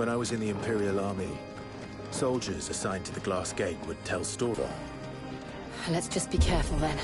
When I was in the Imperial Army, soldiers assigned to the Glass Gate would tell stories. Let's just be careful then.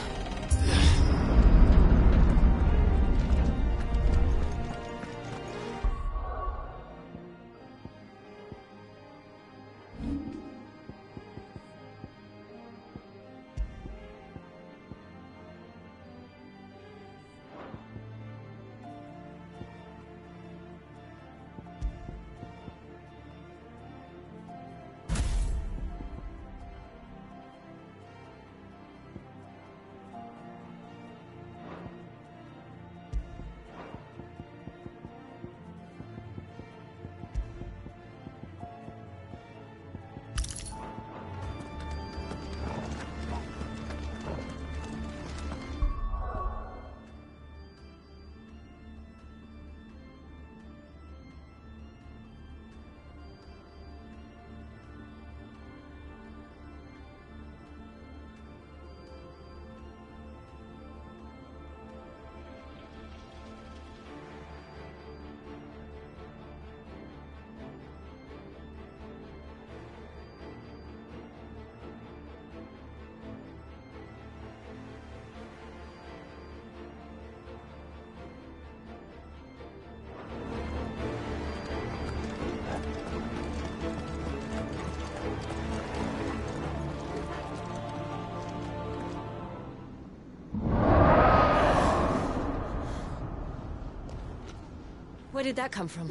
Where did that come from?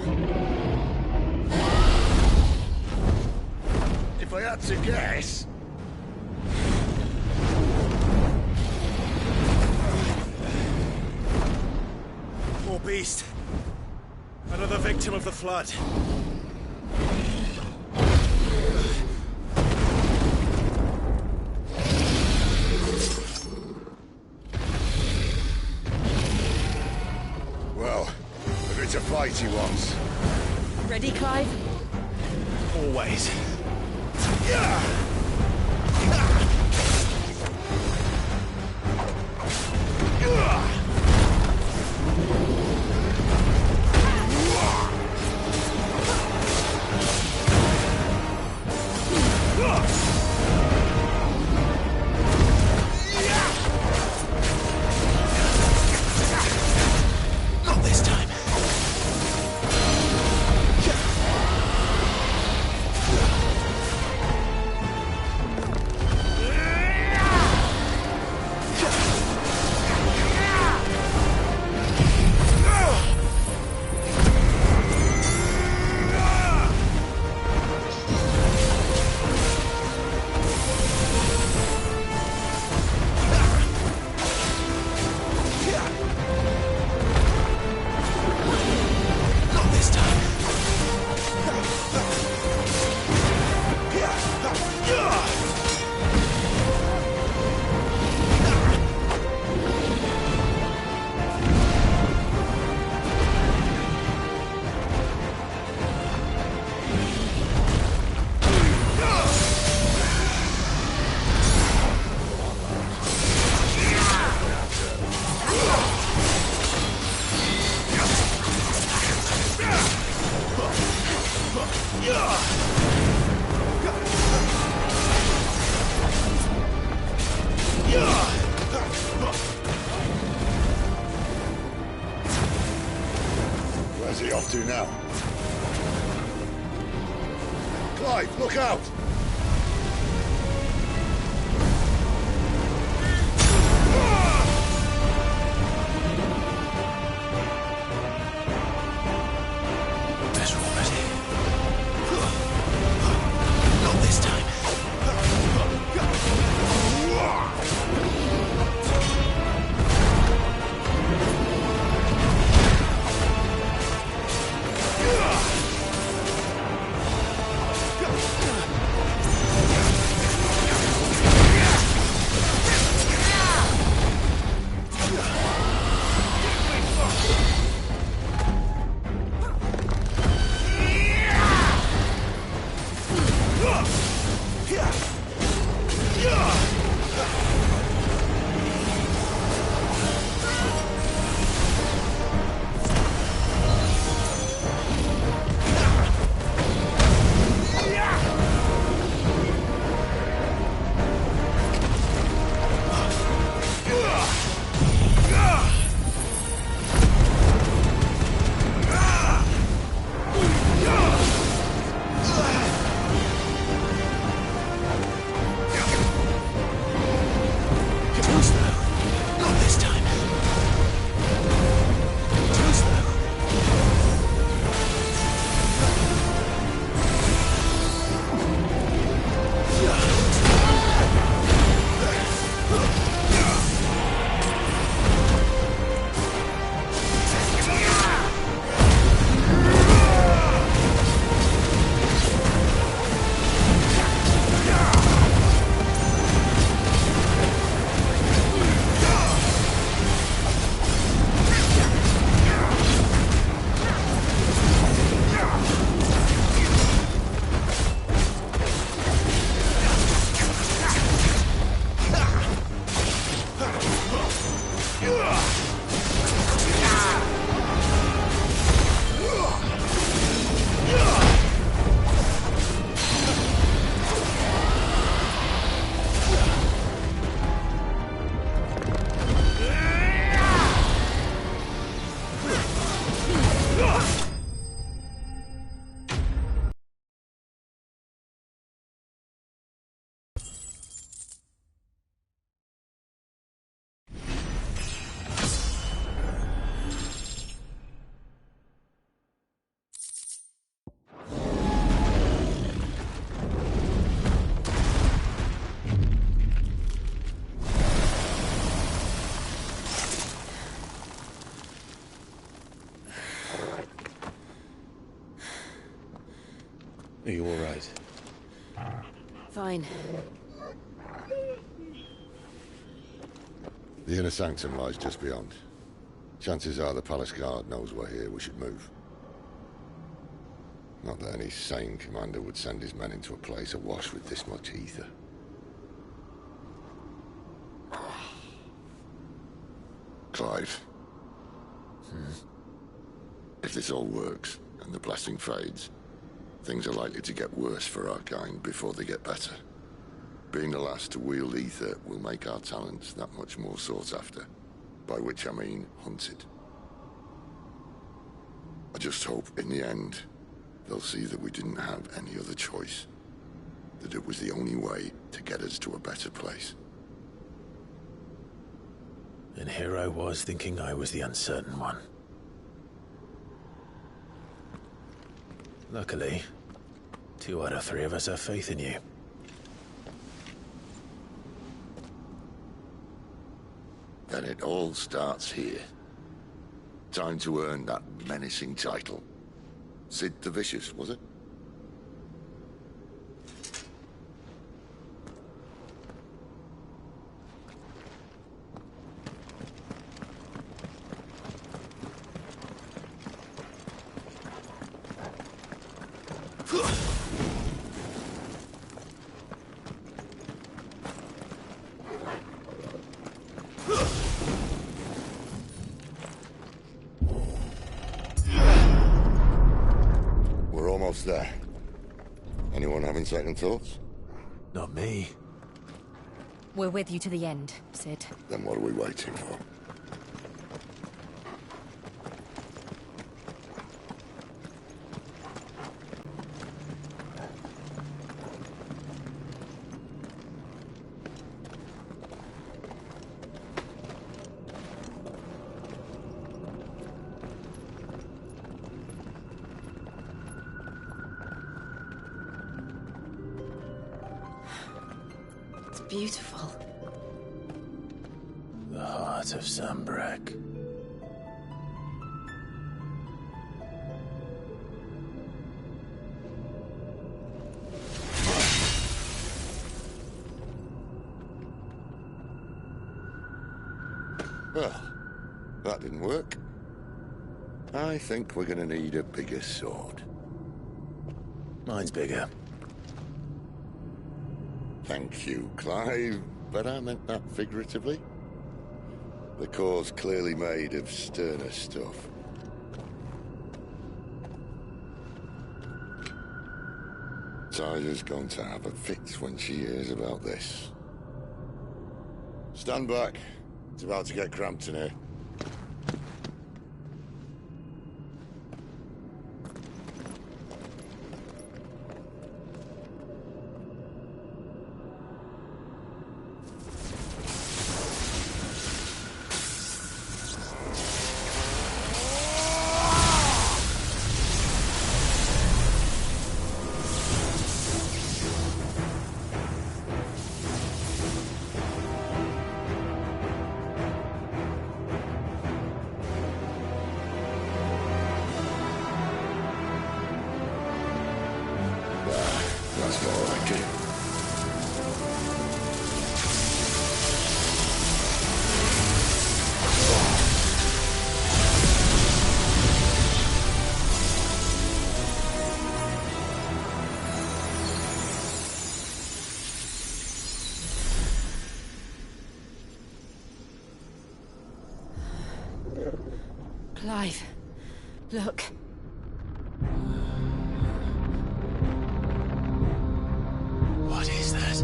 If I had to guess... More beast. Another victim of the Flood. Well, if it's a fight he wants. Ready, Clive? Always. Not this time. Not this time. Where's he off to now? Clive, look out! Better already. Not this time. Are you all right? Fine. The inner sanctum lies just beyond. Chances are the palace guard knows we're here. We should move. Not that any sane commander would send his men into a place awash with this much ether. Clive. If this all works, and the blessing fades, things are likely to get worse for our kind before they get better. Being the last to wield ether will make our talents that much more sought after. By which I mean hunted. I just hope, in the end, they'll see that we didn't have any other choice. That it was the only way to get us to a better place. And here I was thinking I was the uncertain one. Luckily, 2 out of 3 of us have faith in you. Then it all starts here. Time to earn that menacing title. Sid the Vicious, was it? We're almost there. Anyone having second thoughts? Not me. We're with you to the end, Sid. Then what are we waiting for? It's beautiful. The heart of Sambrek. Well, that didn't work. I think we're gonna need a bigger sword. Mine's bigger. Thank you, Clive, but I meant that figuratively. The core's clearly made of sterner stuff. Tyler's going to have a fit when she hears about this. Stand back. It's about to get cramped in here. That's more like it. Clive, look. What is that?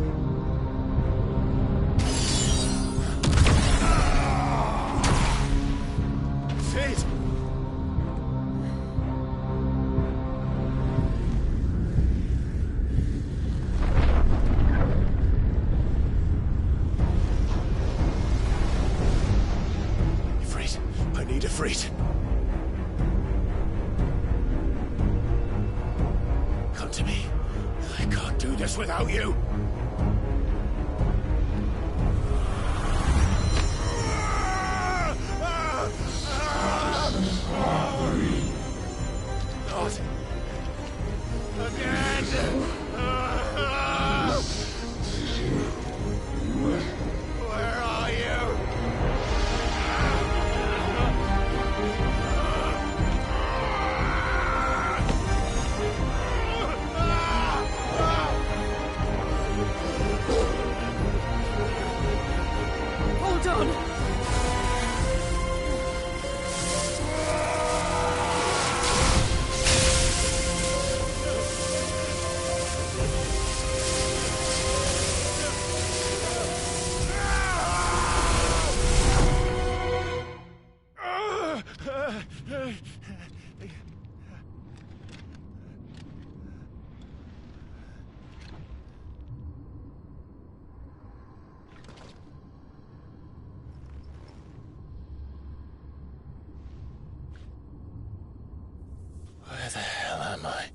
Sid! Ifrit, I need Ifrit. Come to me. I can't do this without you. Not Where are you? Hold on! Where the hell am I?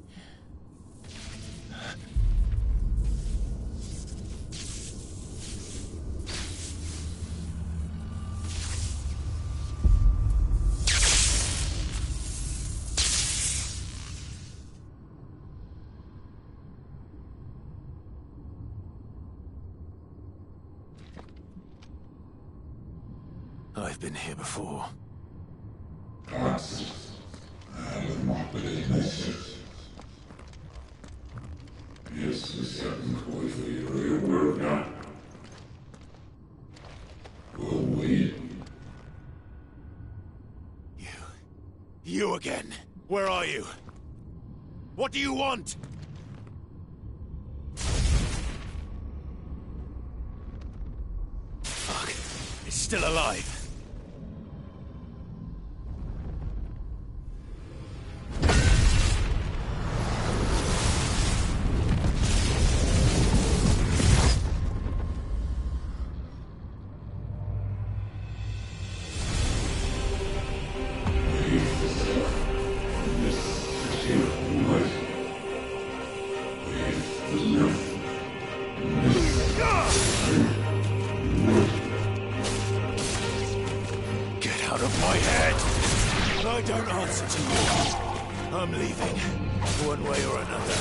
I've been here before. You again. Where are you? What do you want? Fuck. It's still alive. Get out of my head! I don't answer to you. I'm leaving, one way or another.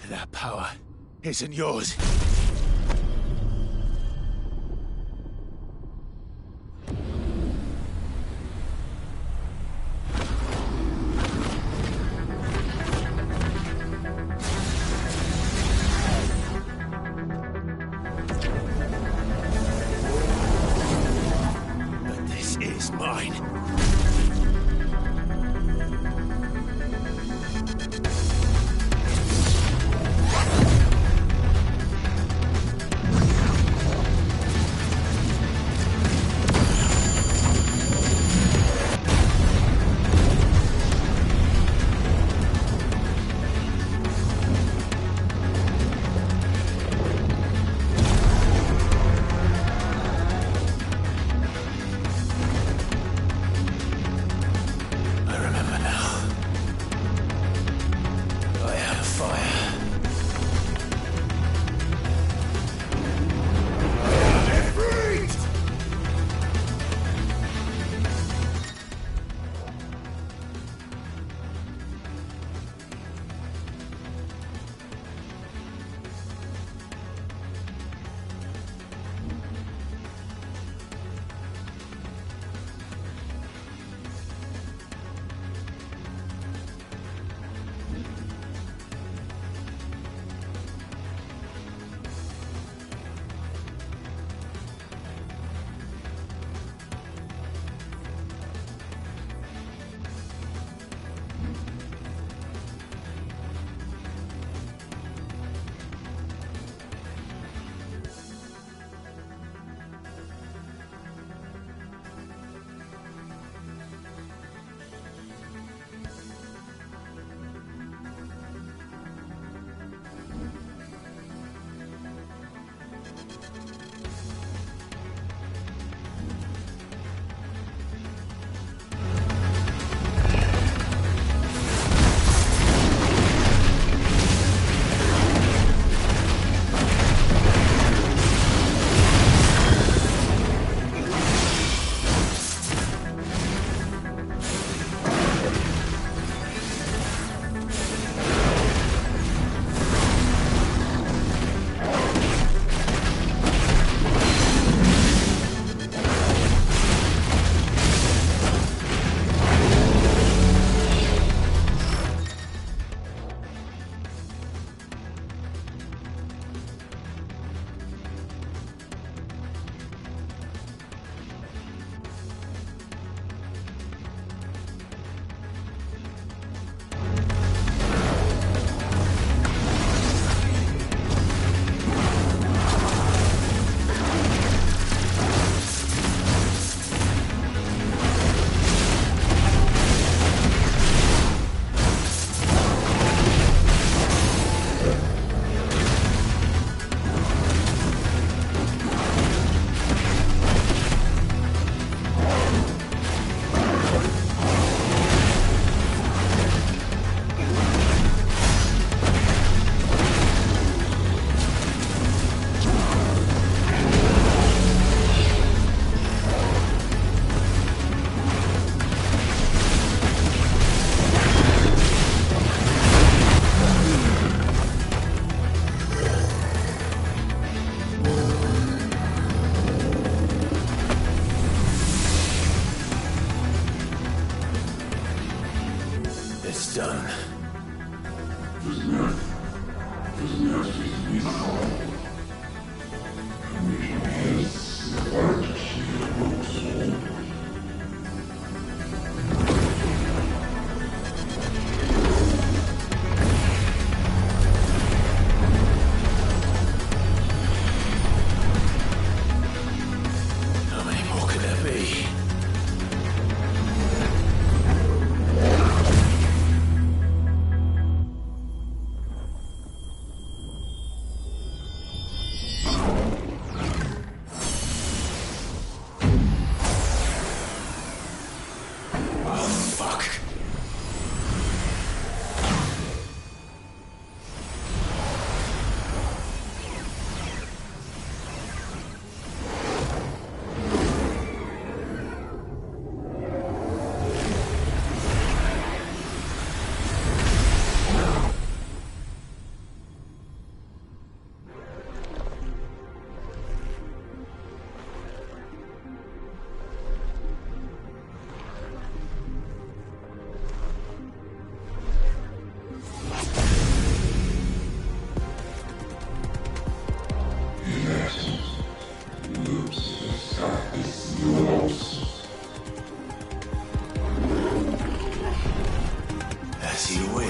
That power isn't yours. But this is mine.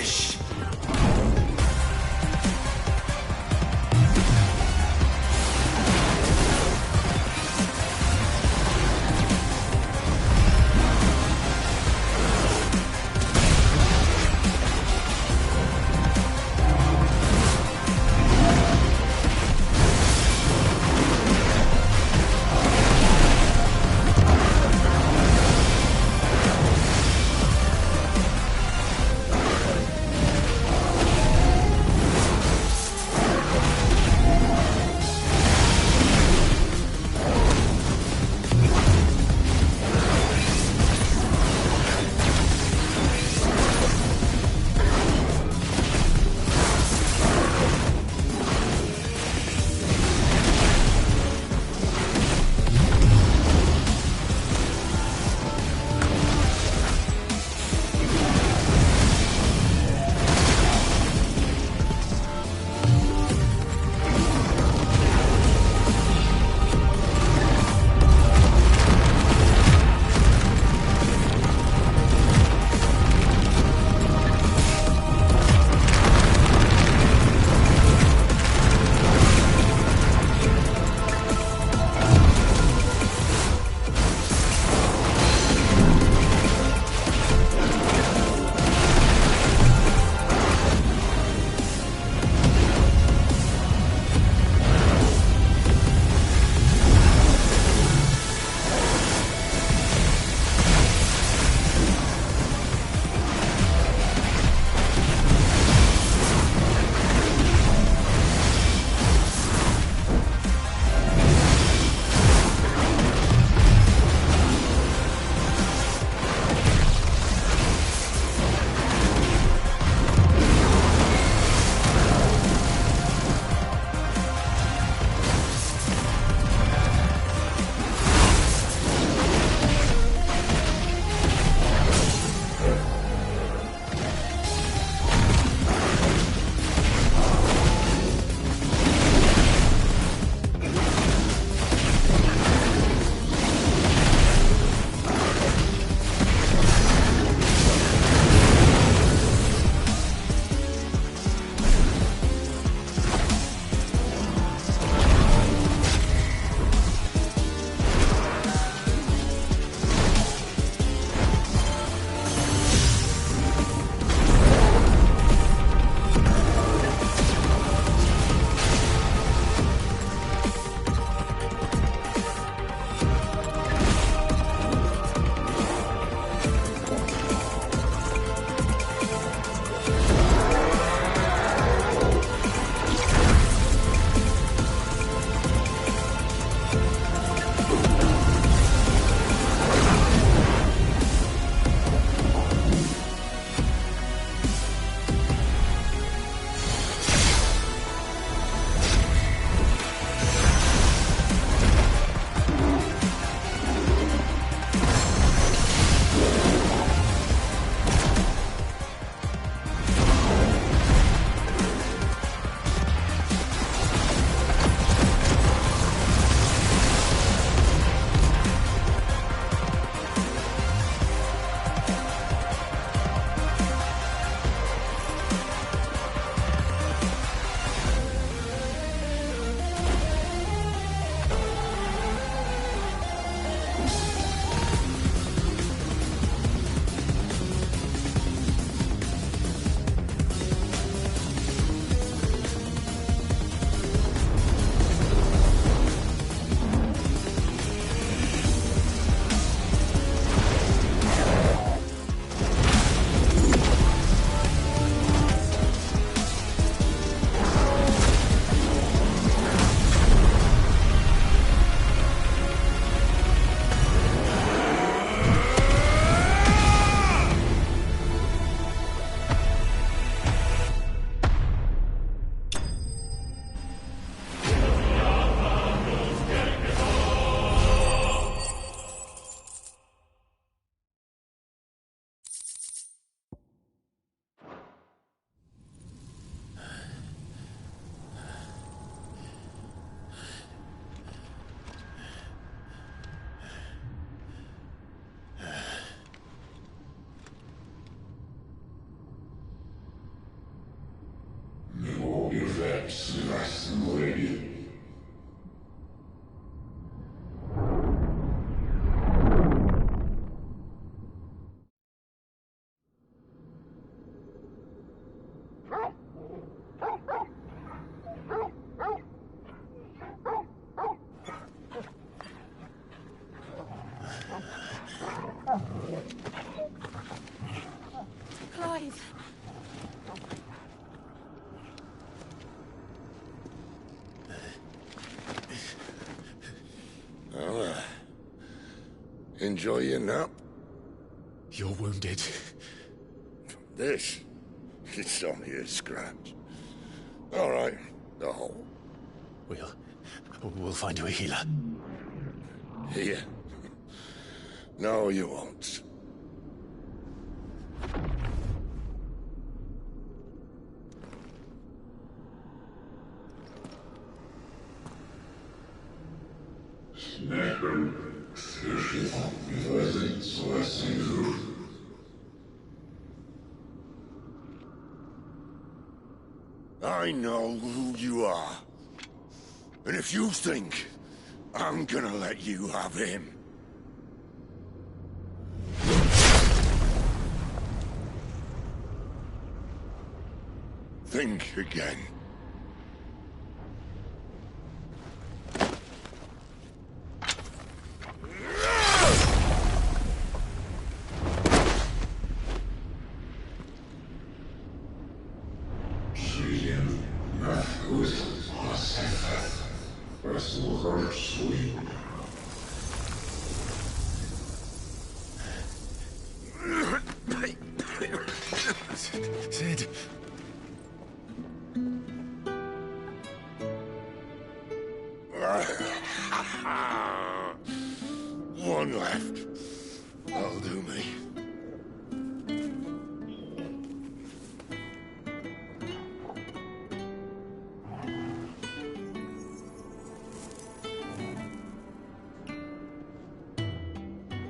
flesh. Clive! Well, enjoy your nap. You're wounded. This? It's only a scratch. All right, the hole. We'll find you a healer. Here. No, you won't. I know who you are. And if you think I'm gonna let you have him... think again. Sid. One left. That'll do me.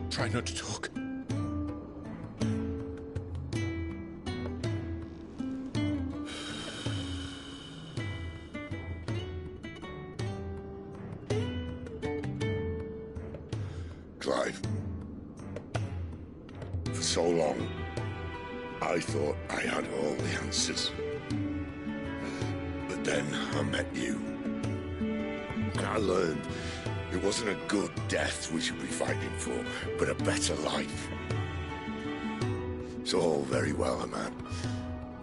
Try not to talk. Clive. For so long, I thought I had all the answers. But then I met you. And I learned it wasn't a good death we should be fighting for, but a better life. It's all very well, a man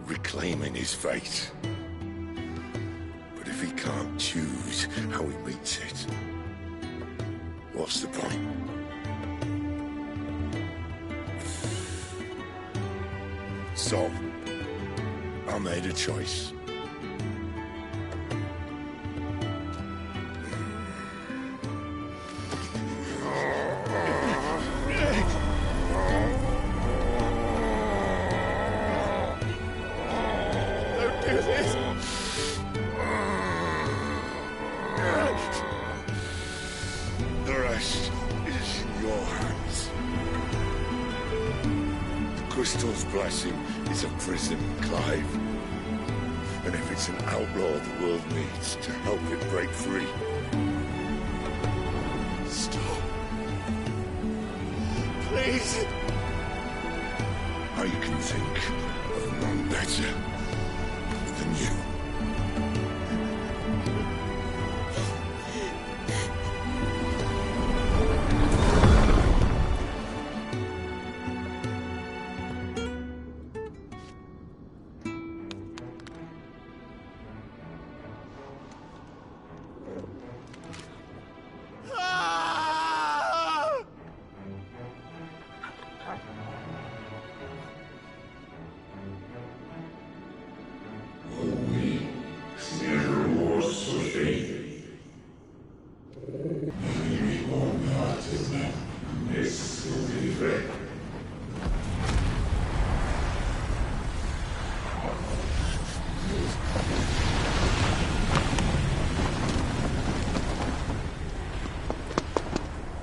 reclaiming his fate. But if he can't choose how he meets it, what's the point? So, I made a choice. Don't do this! The rest is in your hands. The crystal's blessing is a prison, Clive. And if it's an outlaw the world needs to help it break free... Stop. Please. I can think of none better than you.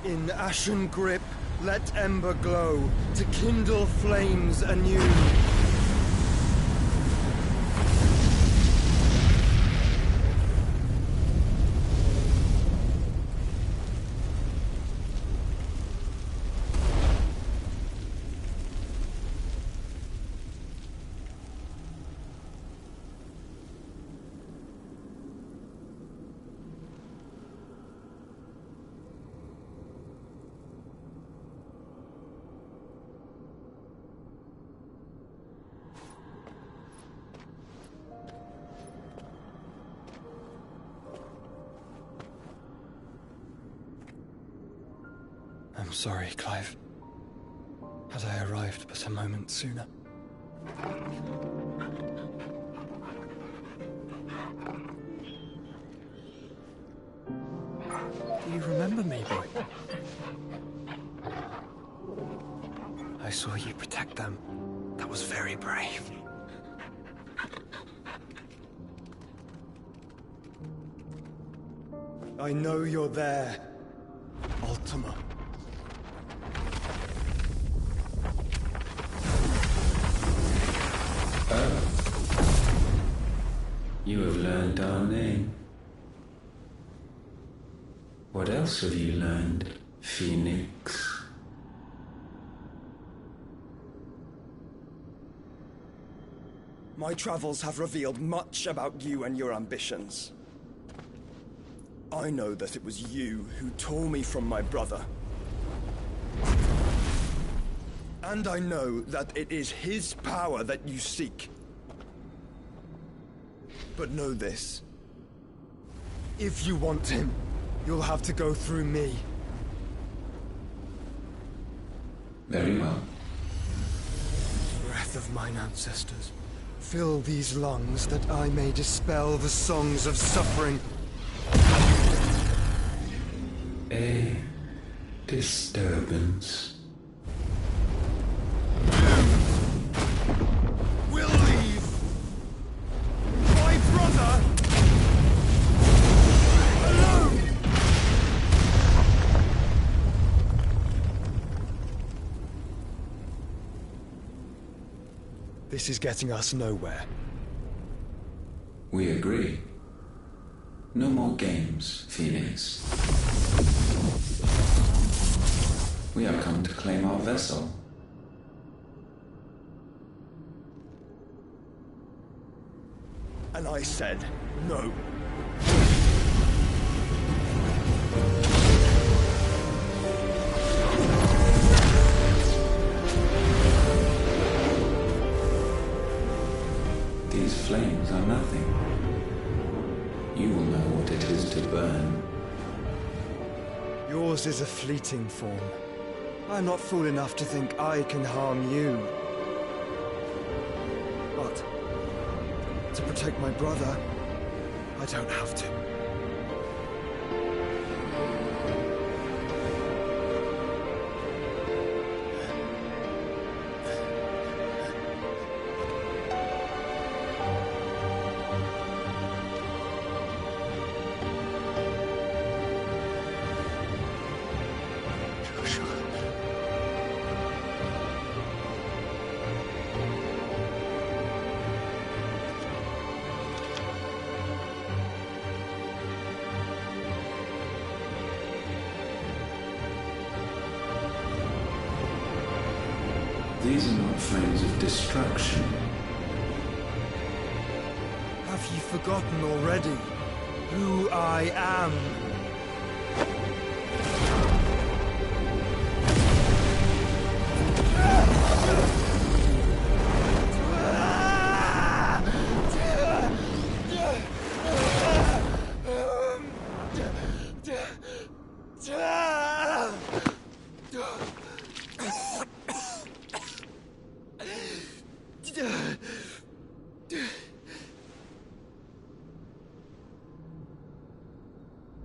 In ashen grip, let ember glow, to kindle flames anew. I'm sorry, Clive. Had I arrived but a moment sooner. Do you remember me, boy? I saw you protect them. That was very brave. I know you're there, Ultima. You have learned our name. What else have you learned, Phoenix? My travels have revealed much about you and your ambitions. I know that it was you who tore me from my brother. And I know that it is his power that you seek. But know this. If you want him, you'll have to go through me. Very well. Breath of mine ancestors, fill these lungs that I may dispel the songs of suffering. A disturbance. We'll leave! My brother! Alone! This is getting us nowhere. We agree. No more games, Phoenix. We have come to claim our vessel. And I said no. These flames are nothing. You will know what it is to burn. Yours is a fleeting form. I'm not fool enough to think I can harm you. But to protect my brother, I don't have to. These are not flames of destruction. Have you forgotten already who I am?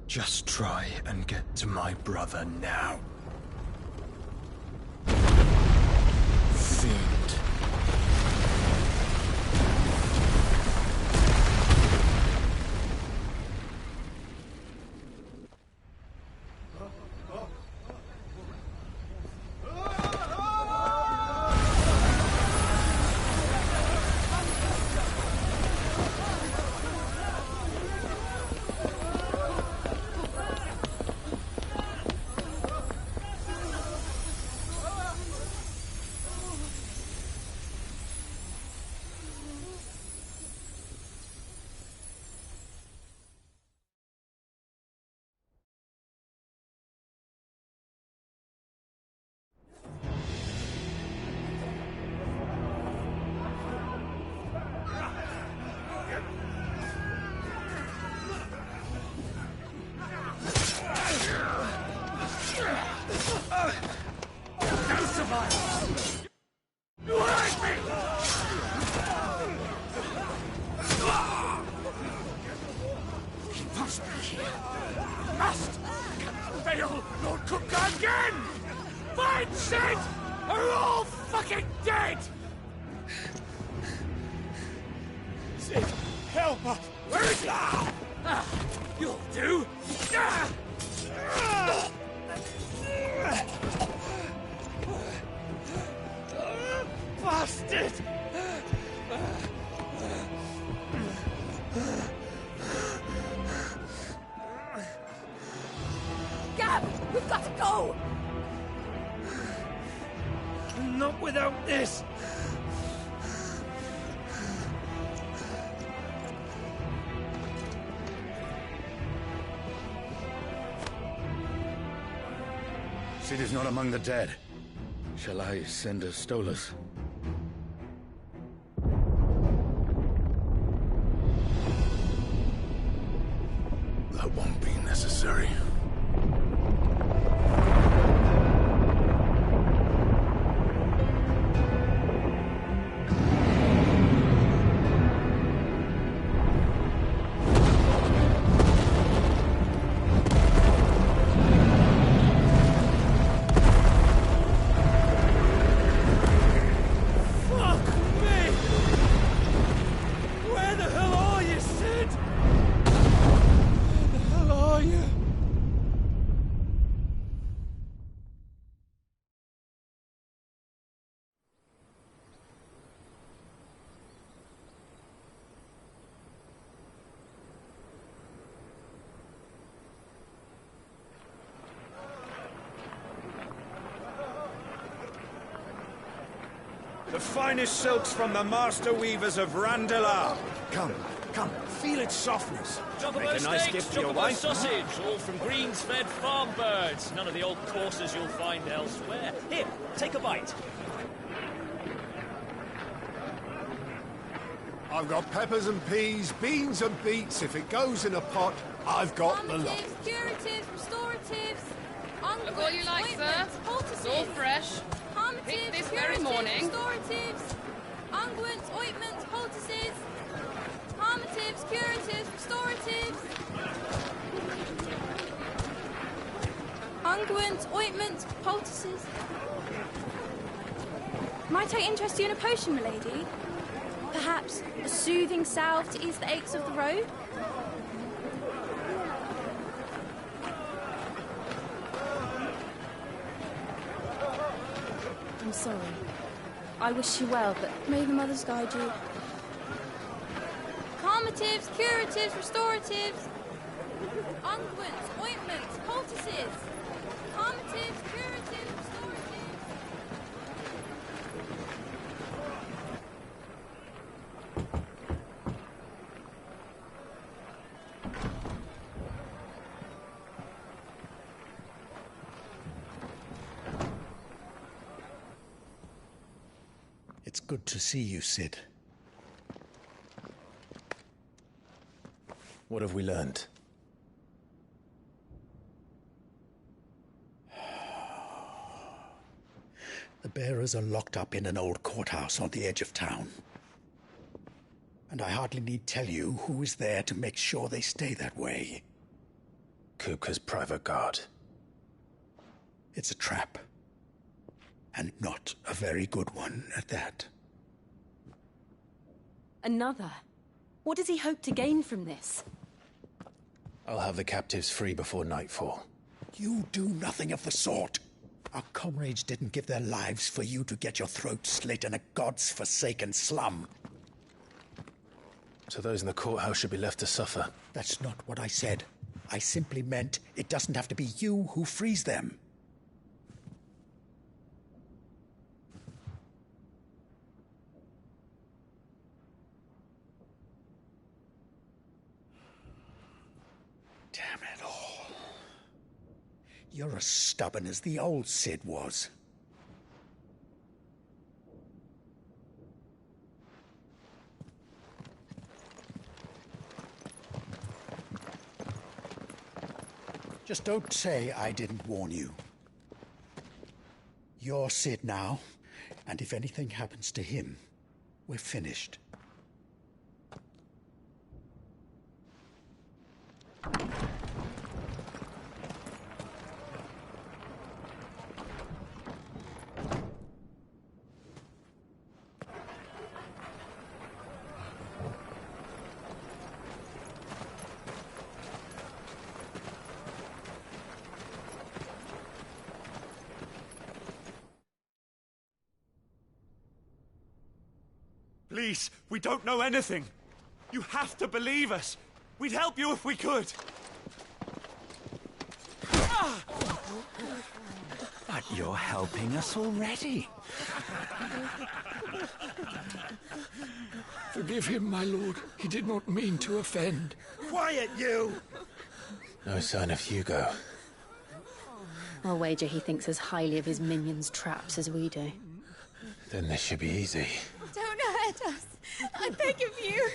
Just try and get to my brother now. Fiend. dead, Sid! Are all fucking dead! Sid, help us! Where is he? You'll do! Bastard! Gab, we've got to go! Not without this! Sid is not among the dead. Shall I send a Stolas? That won't be necessary. The finest silks from the master weavers of Randalar. Come, come, feel its softness. Chocobo Make a nice steaks, gift for your chocobo wife. sausage, all from greens-fed farm birds. None of the old courses you'll find elsewhere. Here, take a bite. I've got peppers and peas, beans and beets. If it goes in a pot, I've got the lot. Curatives, restoratives, Look all you like, sir. It's all fresh. Picked this very morning. Restoratives, unguents, ointments, poultices, harmatives, curatives, restoratives, unguents, ointments, poultices. Might I interest you in a potion, milady? Perhaps a soothing salve to ease the aches of the road? I'm sorry. I wish you well, but may the mothers guide you. Calmatives, curatives, restoratives, unguents, ointments, poultices. Calmatives, curatives, restoratives. It's good to see you, Sid. What have we learned? The bearers are locked up in an old courthouse on the edge of town. And I hardly need tell you who is there to make sure they stay that way. Kupka's private guard. It's a trap. And not a very good one at that. Another? What does he hope to gain from this? I'll have the captives free before nightfall. You do nothing of the sort. Our comrades didn't give their lives for you to get your throat slit in a god's forsaken slum. So those in the courthouse should be left to suffer. That's not what I said. I simply meant it doesn't have to be you who frees them. Damn it all. You're as stubborn as the old Sid was. Just don't say I didn't warn you. You're Sid now, and if anything happens to him, we're finished. police. We don't know anything. You have to believe us. We'd help you if we could. But you're helping us already. Forgive him, my lord. He did not mean to offend. Quiet, you! No sign of Hugo. I'll wager he thinks as highly of his minions' traps as we do. Then this should be easy. Don't hurt us. I beg of you.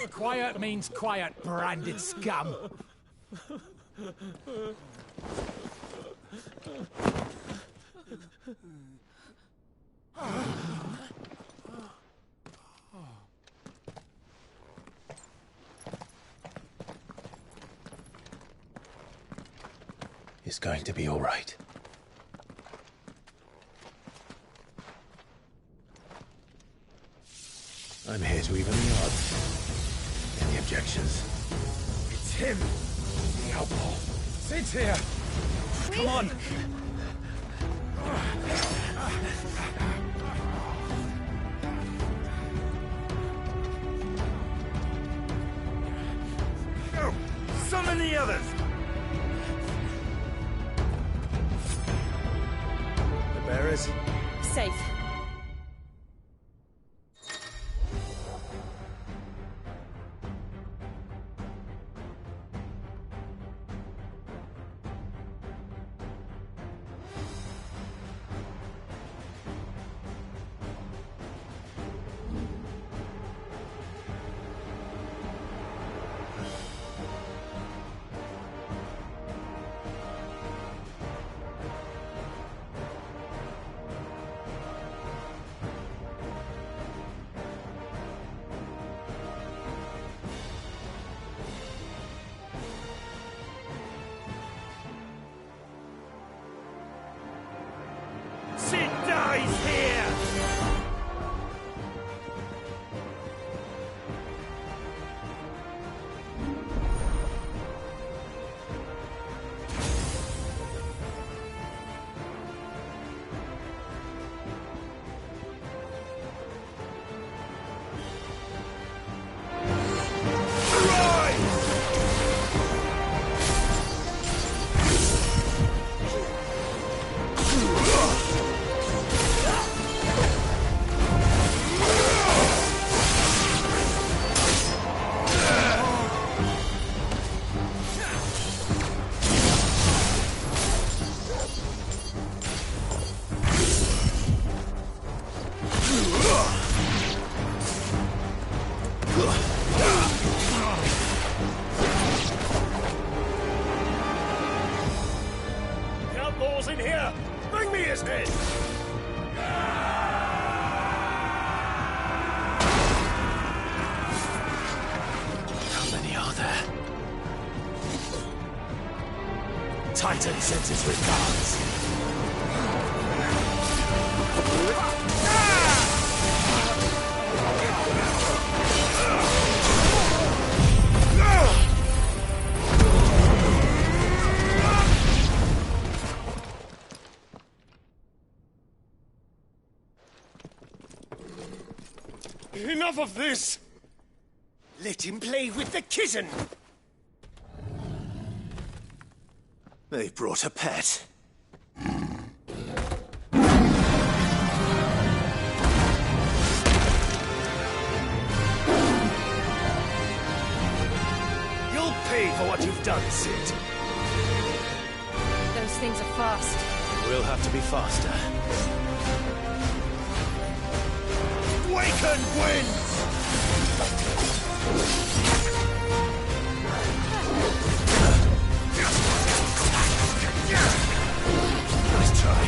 Quiet means quiet, branded scum. It's going to be all right. I'm here to even the odds. Any objections? It's him! The outlaw! Sit here! Come on! Go! Summon the others! The bearers? Safe. Sid dies here! Outlaws in here! Bring me his head! How many are there? Titan sends his regards. Enough of this! Let him play with the kitten! They brought a pet. You'll pay for what you've done, Sid. Those things are fast. We'll have to be faster. Waken winds! Nice try.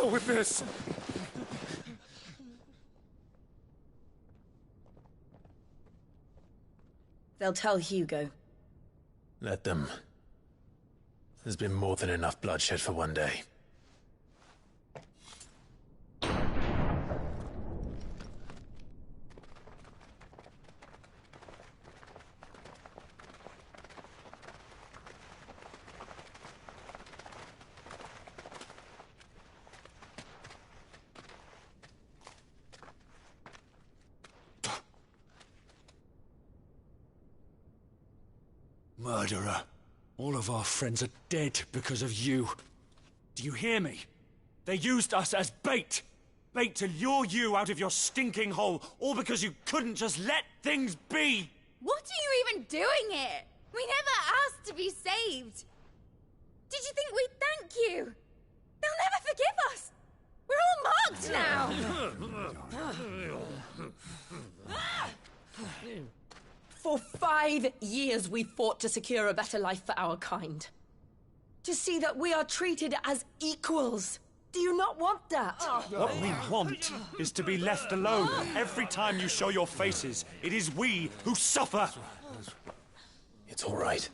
hell with this! They'll tell Hugo. Let them. There's been more than enough bloodshed for one day. Murderer. All of our friends are dead because of you. Do you hear me? They used us as bait. Bait to lure you out of your stinking hole, all because you couldn't just let things be. What are you even doing here? We never asked to be saved. Did you think we'd thank you? They'll never forgive us. We're all marked now. For 5 years we fought to secure a better life for our kind. To see that we are treated as equals. Do you not want that? What we want is to be left alone. Every time you show your faces, it is we who suffer. It's all right.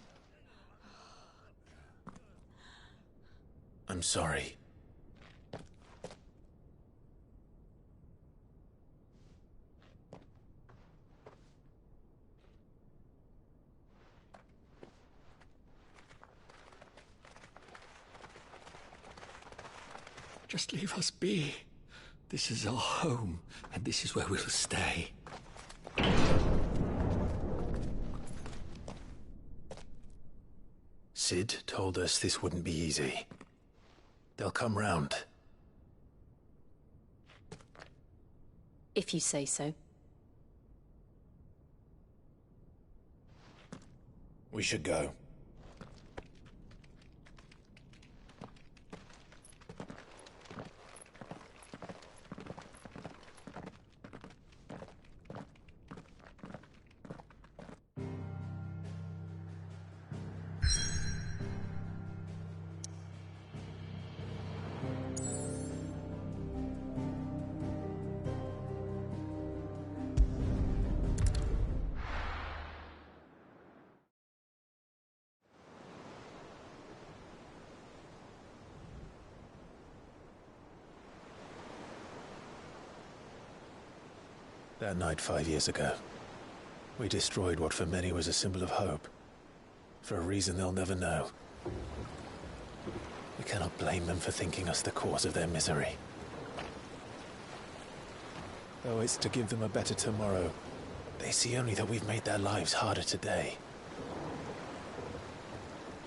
I'm sorry. Just leave us be. This is our home, and this is where we'll stay. Sid told us this wouldn't be easy. They'll come round. If you say so. We should go. That night 5 years ago, we destroyed what for many was a symbol of hope. For a reason they'll never know. We cannot blame them for thinking us the cause of their misery. Though it's to give them a better tomorrow, they see only that we've made their lives harder today.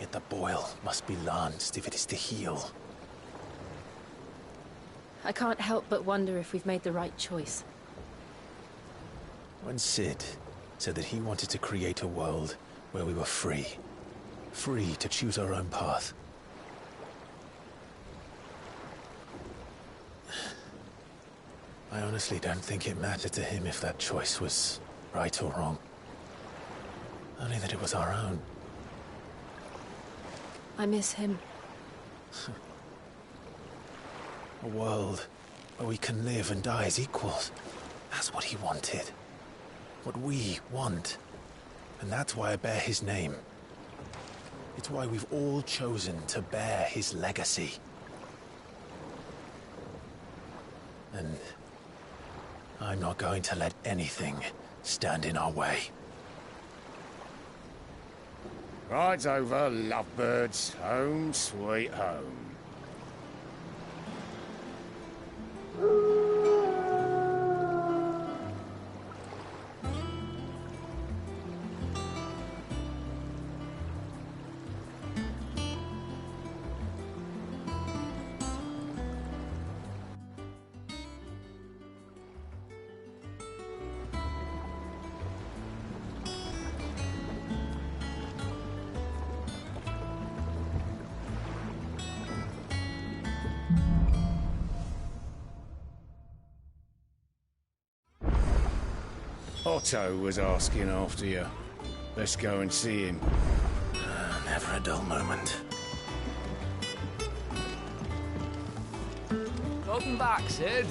Yet the boil must be lanced if it is to heal. I can't help but wonder if we've made the right choice. When Sid said that he wanted to create a world where we were free. Free to choose our own path. I honestly don't think it mattered to him if that choice was right or wrong. Only that it was our own. I miss him. A world where we can live and die as equals. That's what he wanted. What we want. And that's why I bear his name. It's why we've all chosen to bear his legacy. And I'm not going to let anything stand in our way. Ride's over, lovebirds. Home sweet home. Otto was asking after you. Let's go and see him. Never a dull moment. Welcome back, Sid.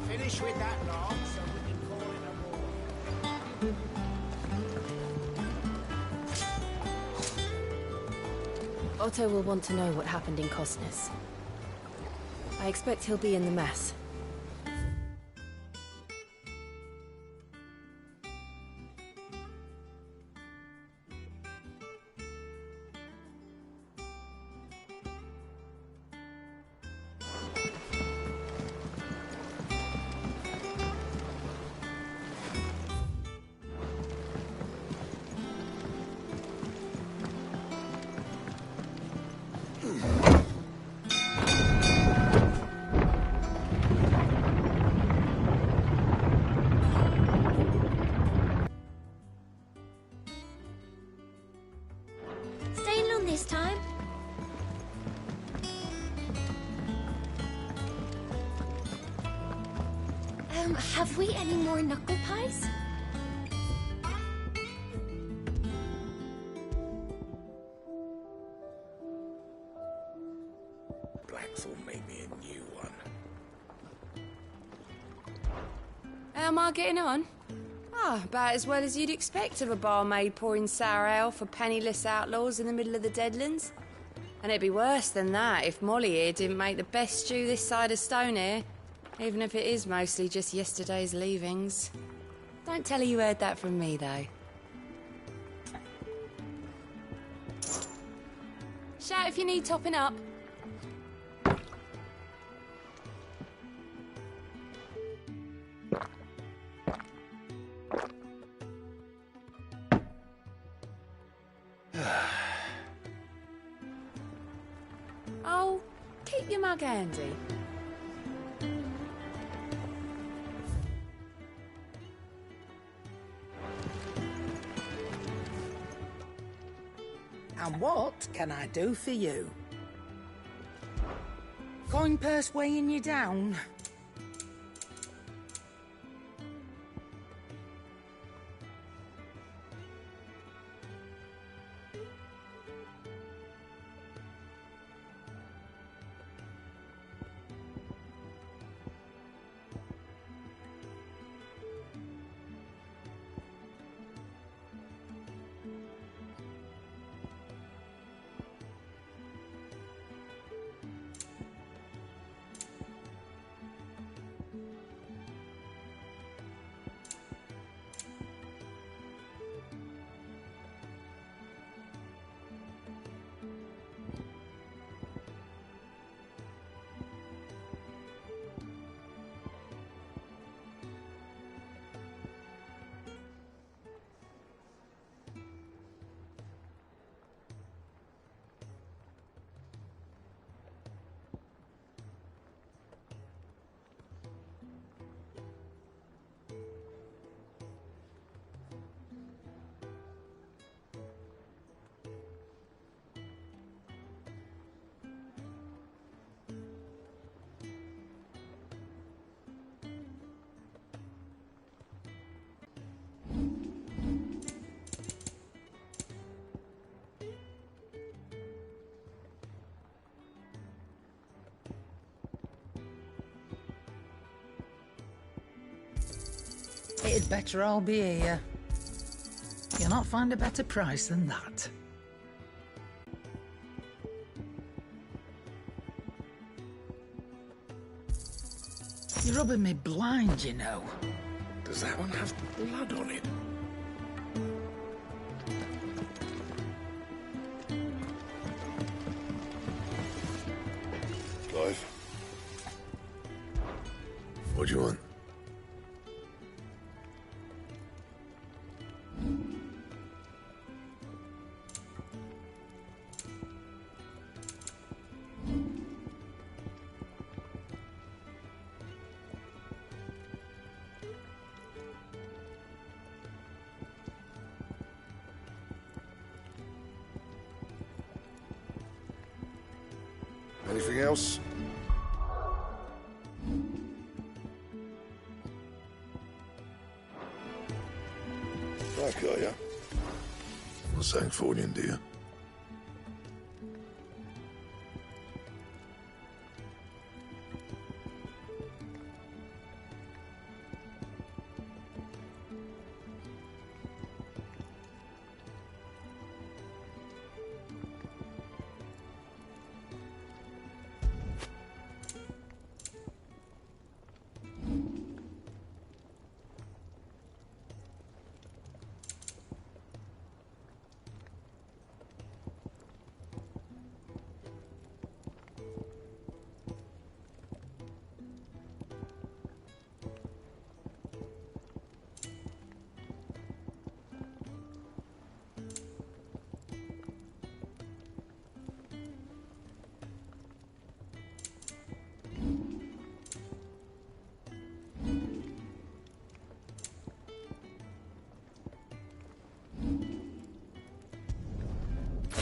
Finish with that log so we can call it a war. Otto will want to know what happened in Cosnes. I expect he'll be in the mess. Staying long this time? Have we any more knuckle pies? Blacks will make me a new one. How am I getting on? About as well as you'd expect of a barmaid pouring sour ale for penniless outlaws in the middle of the Deadlands. And it'd be worse than that if Molly here didn't make the best stew this side of Stone here, even if it is mostly just yesterday's leavings. Don't tell her you heard that from me, though. Shout if you need topping up. Oh, keep your mug handy. And what can I do for you? Coin purse weighing you down? It'd better all be here. You'll not find a better price than that. You're rubbing me blind, you know. Does that one have blood on it? Clive? What do you want? Anything else? Black, are you? Not Sancfordian, do you?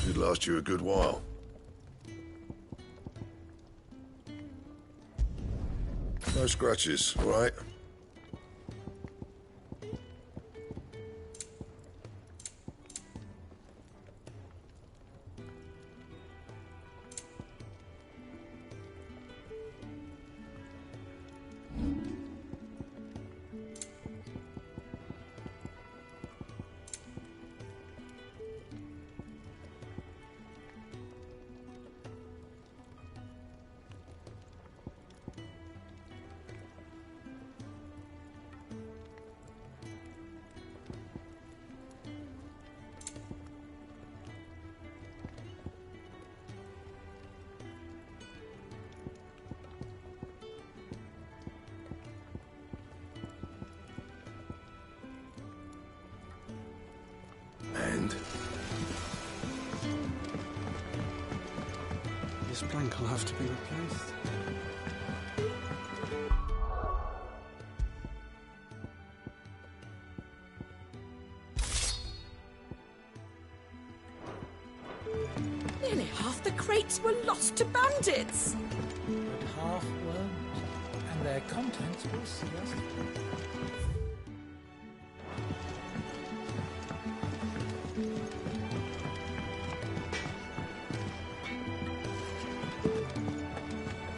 Should last you a good while. No scratches, all right? And? This plank will have to be replaced. Nearly half the crates were lost to bandits. But half weren't, and their contents were sealed.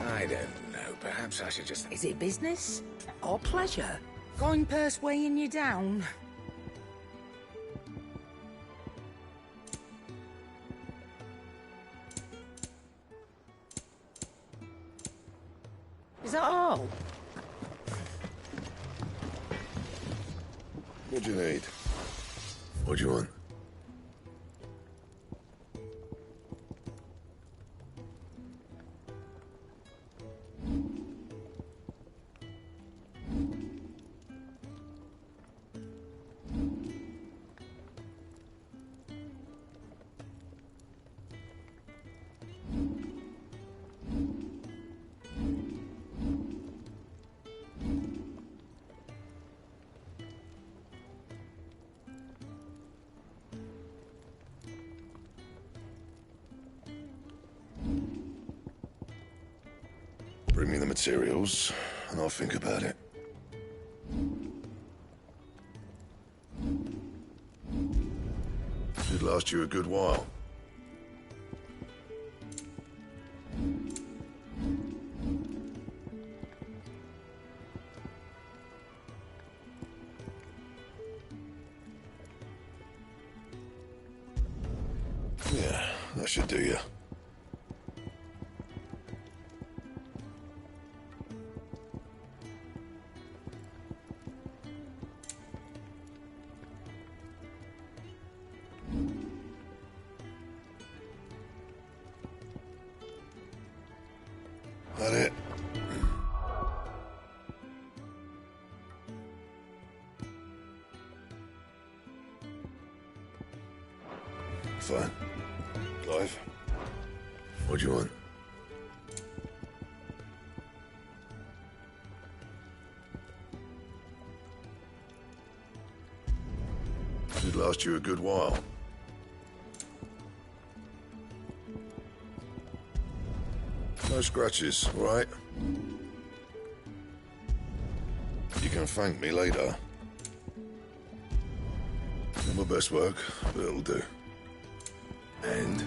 I don't know. Perhaps I should just... Is it business or pleasure? Coin purse weighing you down? Is that all? What do you need? What do you want? Bring me the materials, and I'll think about it. Should last you a good while. Yeah, that should do you. That it? Fine. Clive, what do you want? Should last you a good while. No scratches, all right? You can thank me later. Not my best work, but it'll do. And?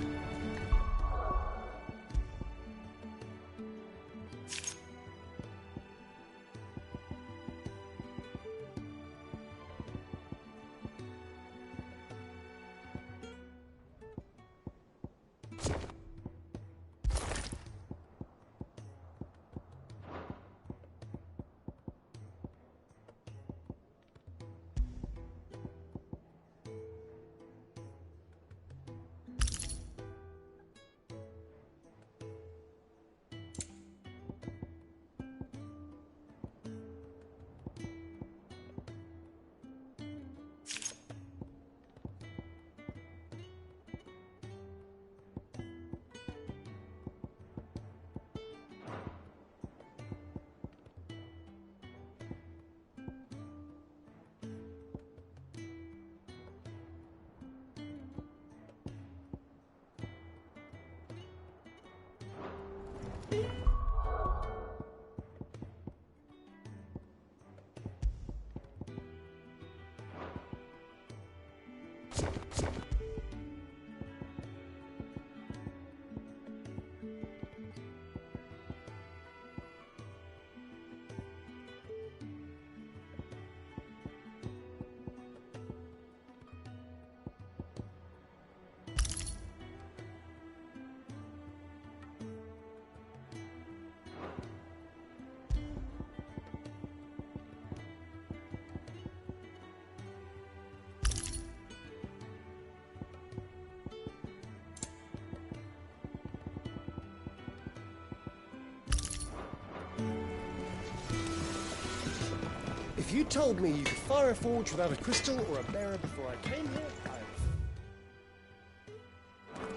If you told me you could fire a forge without a crystal or a bearer before I came here,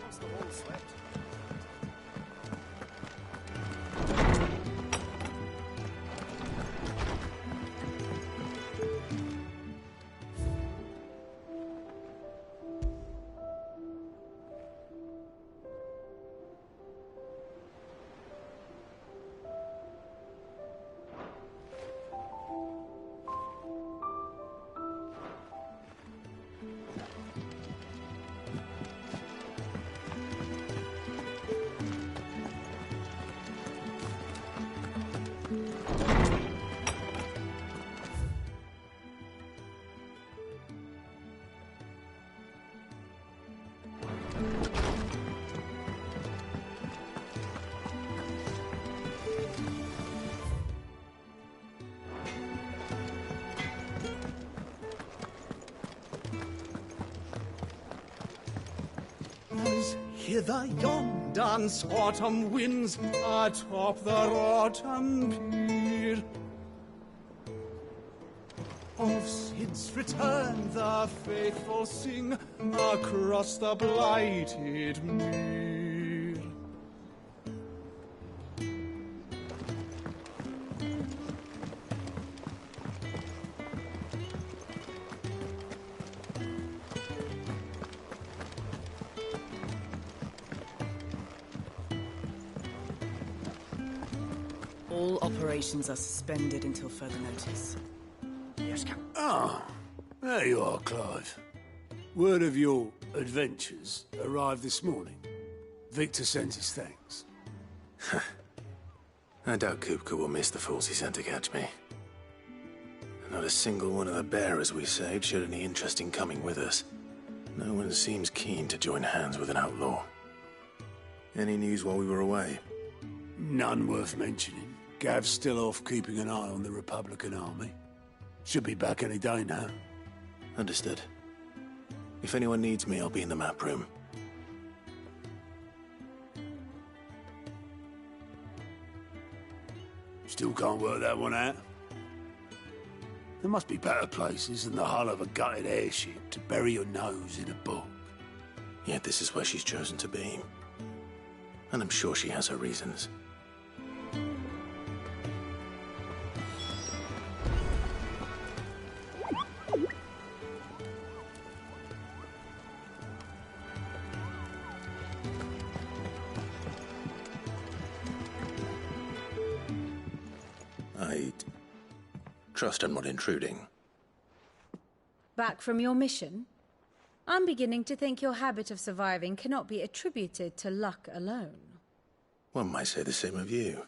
What's the wall swept? Hither yon dance autumn winds atop the rotten pier. Of Sid's return the faithful sing across the blighted mere. All operations are suspended until further notice. Yes, Captain. Ah, there you are, Clive. Word of your adventures arrived this morning. Victor sends his thanks. I doubt Kupka will miss the fools he sent to catch me. Not a single one of the bearers we saved showed any interest in coming with us. No one seems keen to join hands with an outlaw. Any news while we were away? None worth mentioning. Gav's still off keeping an eye on the Republican army. Should be back any day now. Understood. If anyone needs me, I'll be in the map room. Still can't work that one out. There must be better places than the hull of a gutted airship to bury your nose in a book. Yet this is where she's chosen to be. And I'm sure she has her reasons. I trust I'm not intruding. Back from your mission? I'm beginning to think your habit of surviving cannot be attributed to luck alone. One might say the same of you,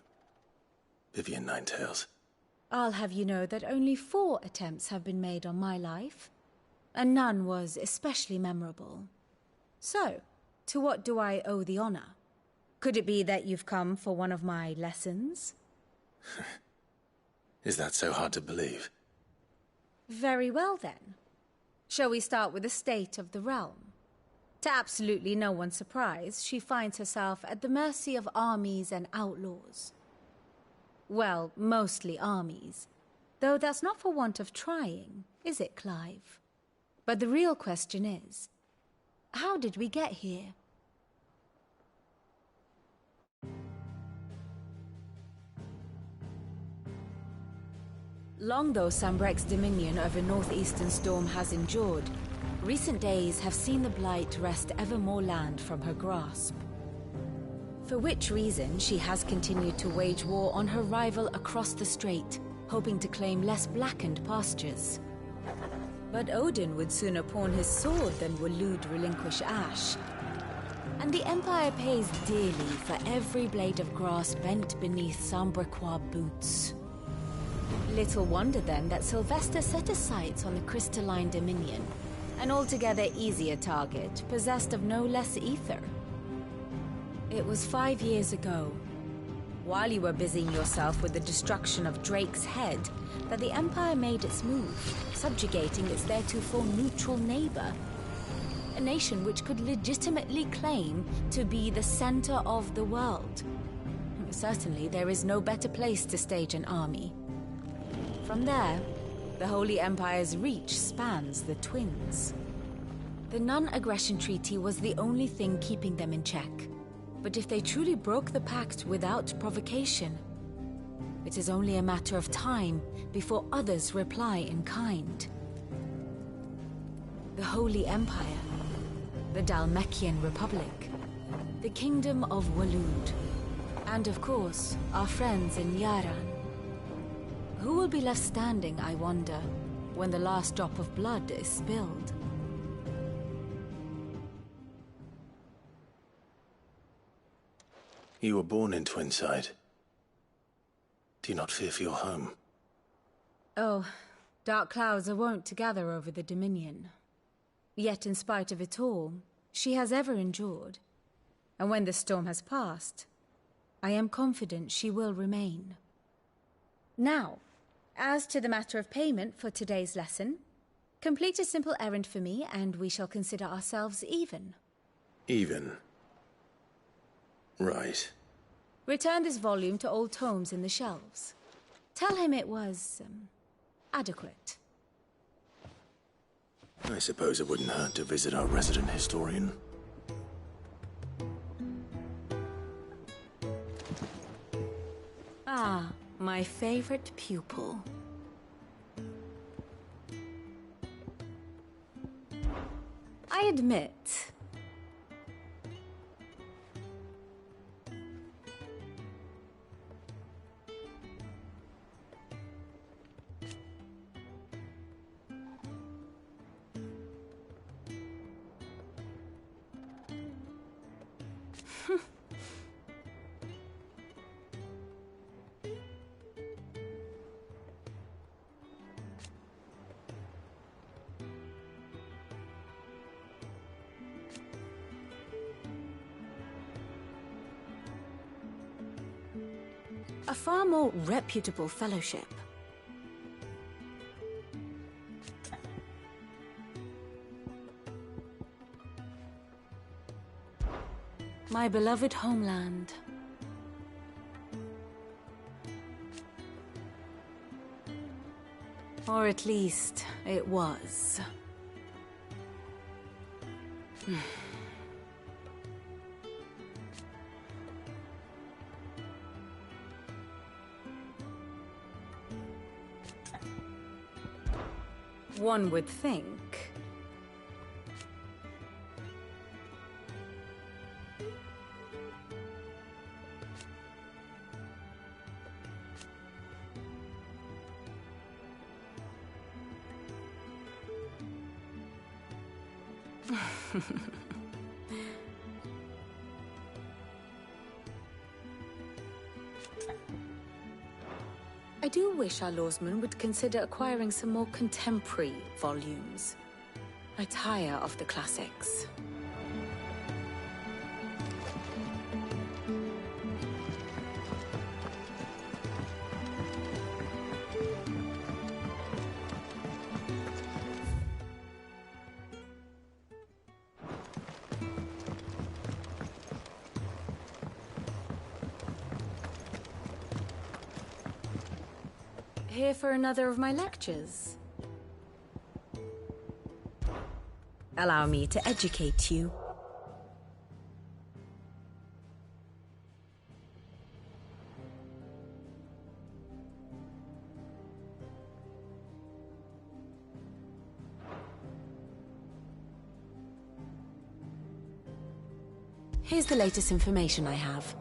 Vivian Ninetails. I'll have you know that only 4 attempts have been made on my life, and none was especially memorable. So, to what do I owe the honor? Could it be that you've come for one of my lessons? Is that so hard to believe? Very well then. Shall we start with the state of the realm? To absolutely no one's surprise, she finds herself at the mercy of armies and outlaws. Well, mostly armies. Though that's not for want of trying, is it, Clive? But the real question is, how did we get here? Long though Sambrek's dominion over northeastern Storm has endured, recent days have seen the Blight wrest ever more land from her grasp. For which reason, she has continued to wage war on her rival across the strait, hoping to claim less blackened pastures. But Odin would sooner pawn his sword than Waloed relinquish Ash. And the Empire pays dearly for every blade of grass bent beneath Sambraquois boots. Little wonder then that Sylvester set his sights on the crystalline Dominion, an altogether easier target, possessed of no less ether. It was 5 years ago, while you were busying yourself with the destruction of Drake's head, that the Empire made its move, subjugating its theretofore neutral neighbor. A nation which could legitimately claim to be the center of the world. Certainly, there is no better place to stage an army. From there, the Holy Empire's reach spans the Twins. The non-aggression treaty was the only thing keeping them in check. But if they truly broke the pact without provocation, it is only a matter of time before others reply in kind. The Holy Empire, the Dhalmekian Republic, the Kingdom of Waloed, and of course, our friends in Yaran. Who will be left standing, I wonder, when the last drop of blood is spilled? You were born in Twinside. Do you not fear for your home? Oh, dark clouds are wont to gather over the Dominion. Yet in spite of it all, she has ever endured. And when the storm has passed, I am confident she will remain. Now, as to the matter of payment for today's lesson, complete a simple errand for me and we shall consider ourselves even. Even? Right. Return this volume to old tomes in the shelves. Tell him it was, adequate. I suppose it wouldn't hurt to visit our resident historian. Ah, my favorite pupil. I admit, a far more reputable fellowship. My beloved homeland. Or at least, it was. One would think. I do wish our lawsman would consider acquiring some more contemporary volumes. I tire of the classics. Here for another of my lectures? Allow me to educate you. Here's the latest information I have.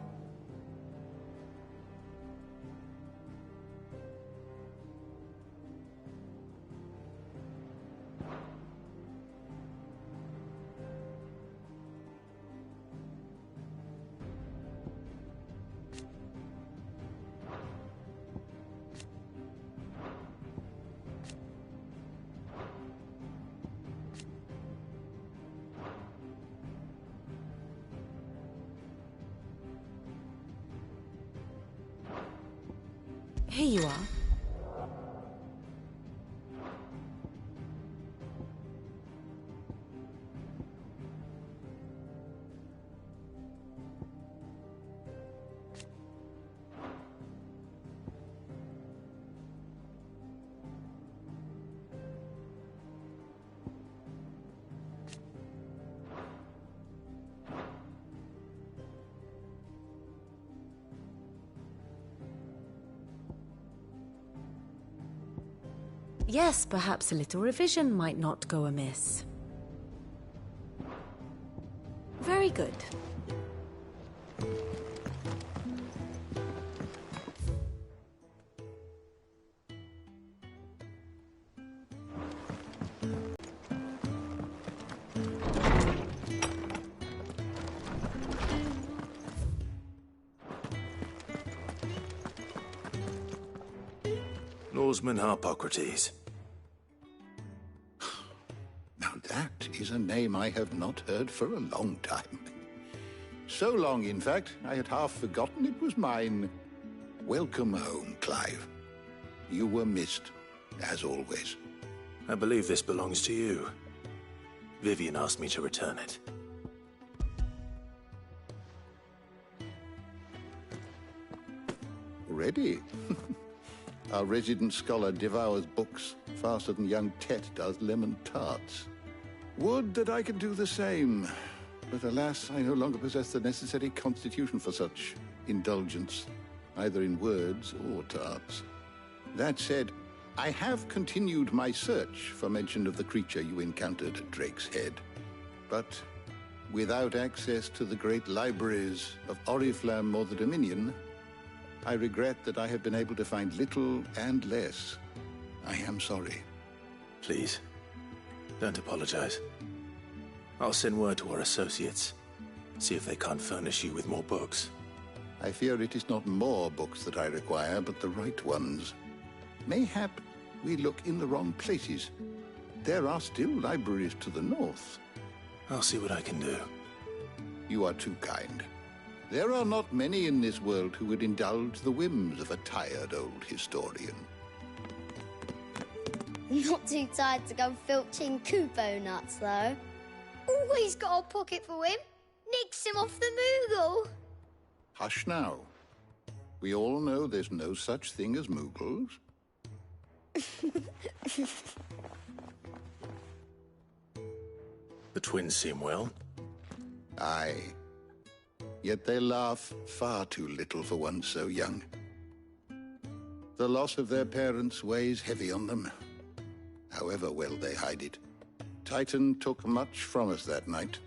Here you are. Yes, perhaps a little revision might not go amiss. Very good. Norseman Harpocrates. Now that is a name I have not heard for a long time. So long, in fact, I had half forgotten it was mine. Welcome home, Clive. You were missed, as always. I believe this belongs to you. Vivian asked me to return it. Ready? Our resident scholar devours books faster than young Tet does lemon tarts. Would that I could do the same. But alas, I no longer possess the necessary constitution for such indulgence, either in words or tarts. That said, I have continued my search for mention of the creature you encountered at Drake's Head. But without access to the great libraries of Oriflamme or the Dominion, I regret that I have been able to find little and less. I am sorry. Please, don't apologize. I'll send word to our associates. See if they can't furnish you with more books. I fear it is not more books that I require, but the right ones. Mayhap we look in the wrong places. There are still libraries to the north. I'll see what I can do. You are too kind. There are not many in this world who would indulge the whims of a tired old historian. Not too tired to go filching Kupo nuts, though. Always got a pocket for him. Nicks him off the Moogle. Hush now. We all know there's no such thing as Moogles. The twins seem well. Aye. Yet they laugh far too little for one so young. The loss of their parents weighs heavy on them, however well they hide it. Titan took much from us that night,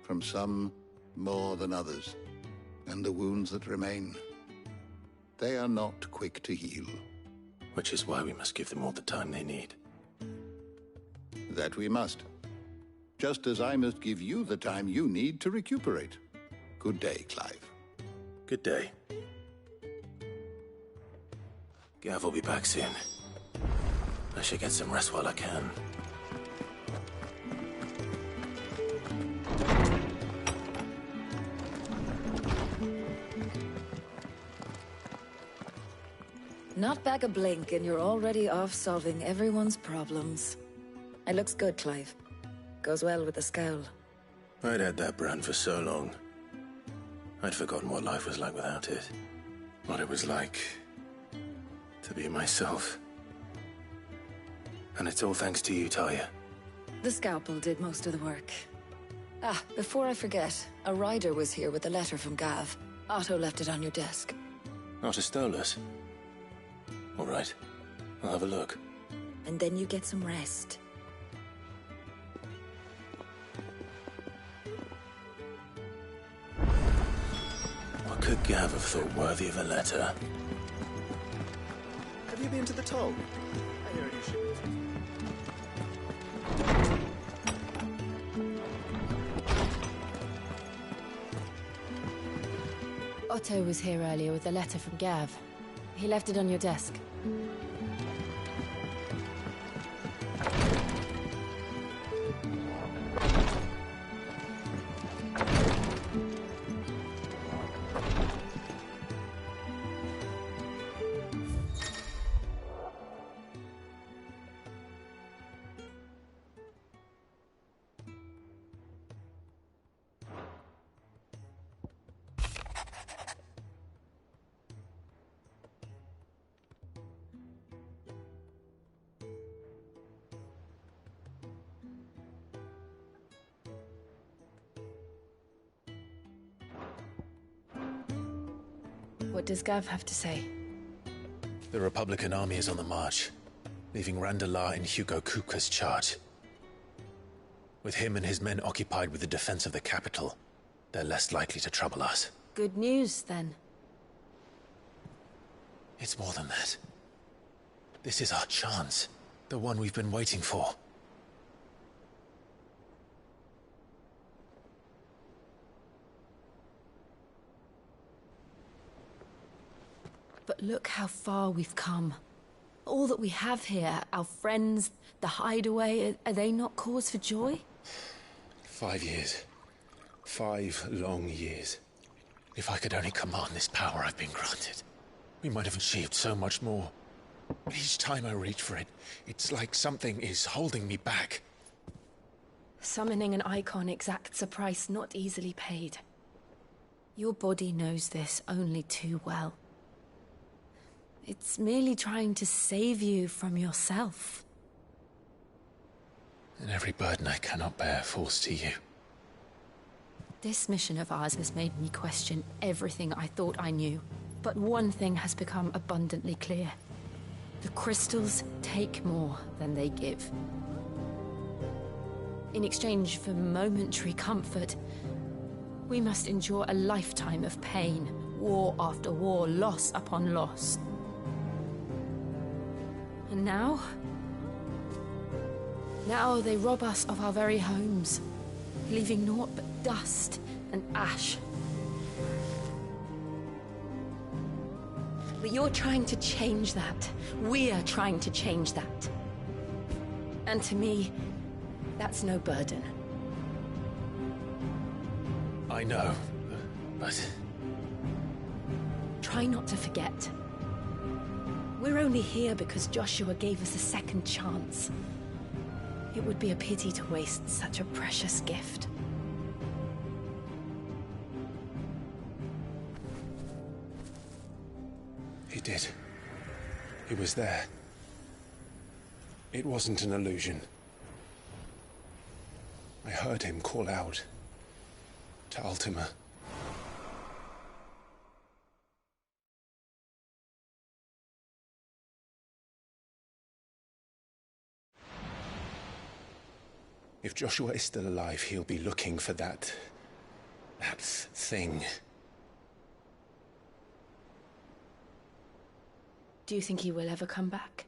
from some more than others, and the wounds that remain, they are not quick to heal. Which is why we must give them all the time they need. That we must. Just as I must give you the time you need to recuperate. Good day, Clive. Good day. Gav will be back soon. I should get some rest while I can. Not back a blink and you're already off solving everyone's problems. It looks good, Clive. Goes well with the scowl. I'd had that brand for so long. I'd forgotten what life was like without it. What it was like to be myself. And it's all thanks to you, Talia. The scalpel did most of the work. Ah, before I forget, a rider was here with a letter from Gav. Otto left it on your desk. Otto stole us. All right, I'll have a look. And then you get some rest. could Gav have thought worthy of a letter? Have you been to the toll? I hear a new shipment. Otto was here earlier with a letter from Gav. He left it on your desk. What does Gav have to say? The Republican army is on the march, leaving Randalar in Hugo Kuka's charge. With him and his men occupied with the defense of the capital, they're less likely to trouble us. Good news, then. It's more than that. This is our chance. The one we've been waiting for. But look how far we've come. All that we have here, our friends, the hideaway, are they not cause for joy? 5 years. 5 long years. If I could only command this power I've been granted, we might have achieved so much more. But each time I reach for it, it's like something is holding me back. Summoning an icon exacts a price not easily paid. Your body knows this only too well. It's merely trying to save you from yourself. And every burden I cannot bear falls to you. This mission of ours has made me question everything I thought I knew. But one thing has become abundantly clear. The crystals take more than they give. In exchange for momentary comfort, we must endure a lifetime of pain, war after war, loss upon loss. And now? Now they rob us of our very homes, leaving naught but dust and ash. But you're trying to change that. We're trying to change that. And to me, that's no burden. I know, but... Try not to forget. We're only here because Joshua gave us a second chance. It would be a pity to waste such a precious gift. He did. He was there. It wasn't an illusion. I heard him call out to Ultima. If Joshua is still alive, he'll be looking for that thing. Do you think he will ever come back?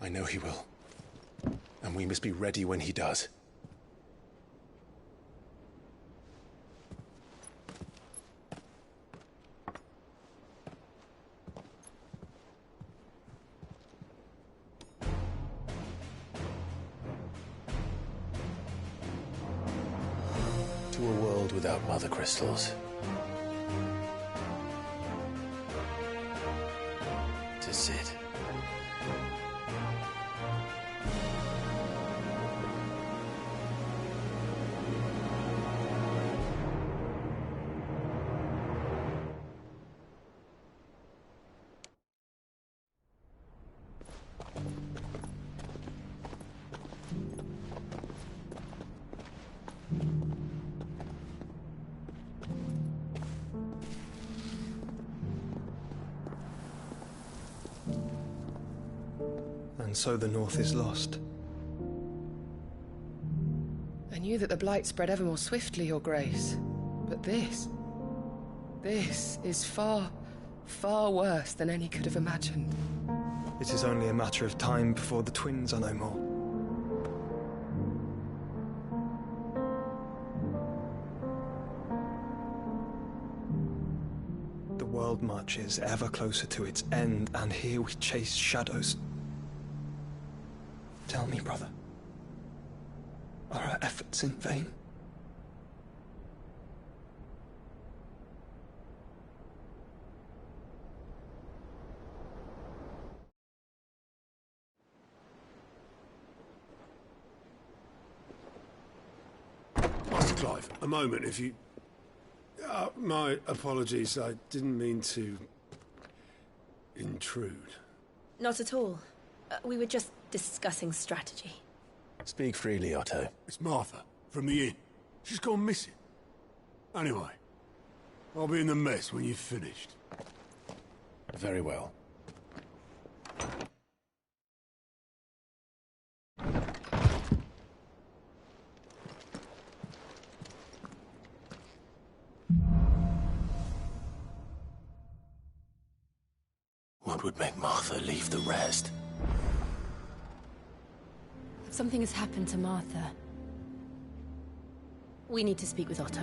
I know he will. And we must be ready when he does. To a world without mother crystals. To Sid. And so the North is lost. I knew that the Blight spread ever more swiftly, Your Grace. But this... This is far, far worse than any could have imagined. It is only a matter of time before the twins are no more. The world marches ever closer to its end, and here we chase shadows. Tell me, brother, are our efforts in vain? Master Clive, a moment, if you... my apologies, I didn't mean to... intrude. Not at all. We were just discussing strategy. Speak freely, Otto. It's Martha, from the inn. She's gone missing. Anyway, I'll be in the mess when you've finished. Very well. What would make Martha leave the rest? Something has happened to Martha. We need to speak with Otto.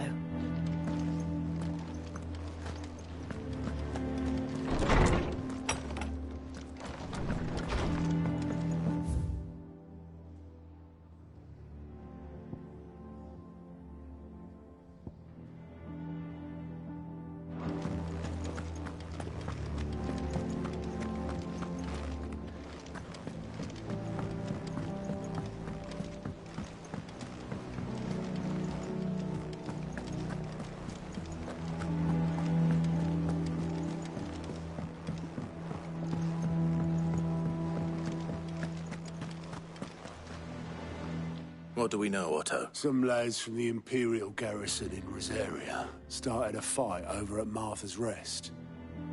What do we know, Otto? Some lads from the Imperial garrison in Rosaria started a fight over at Martha's Rest.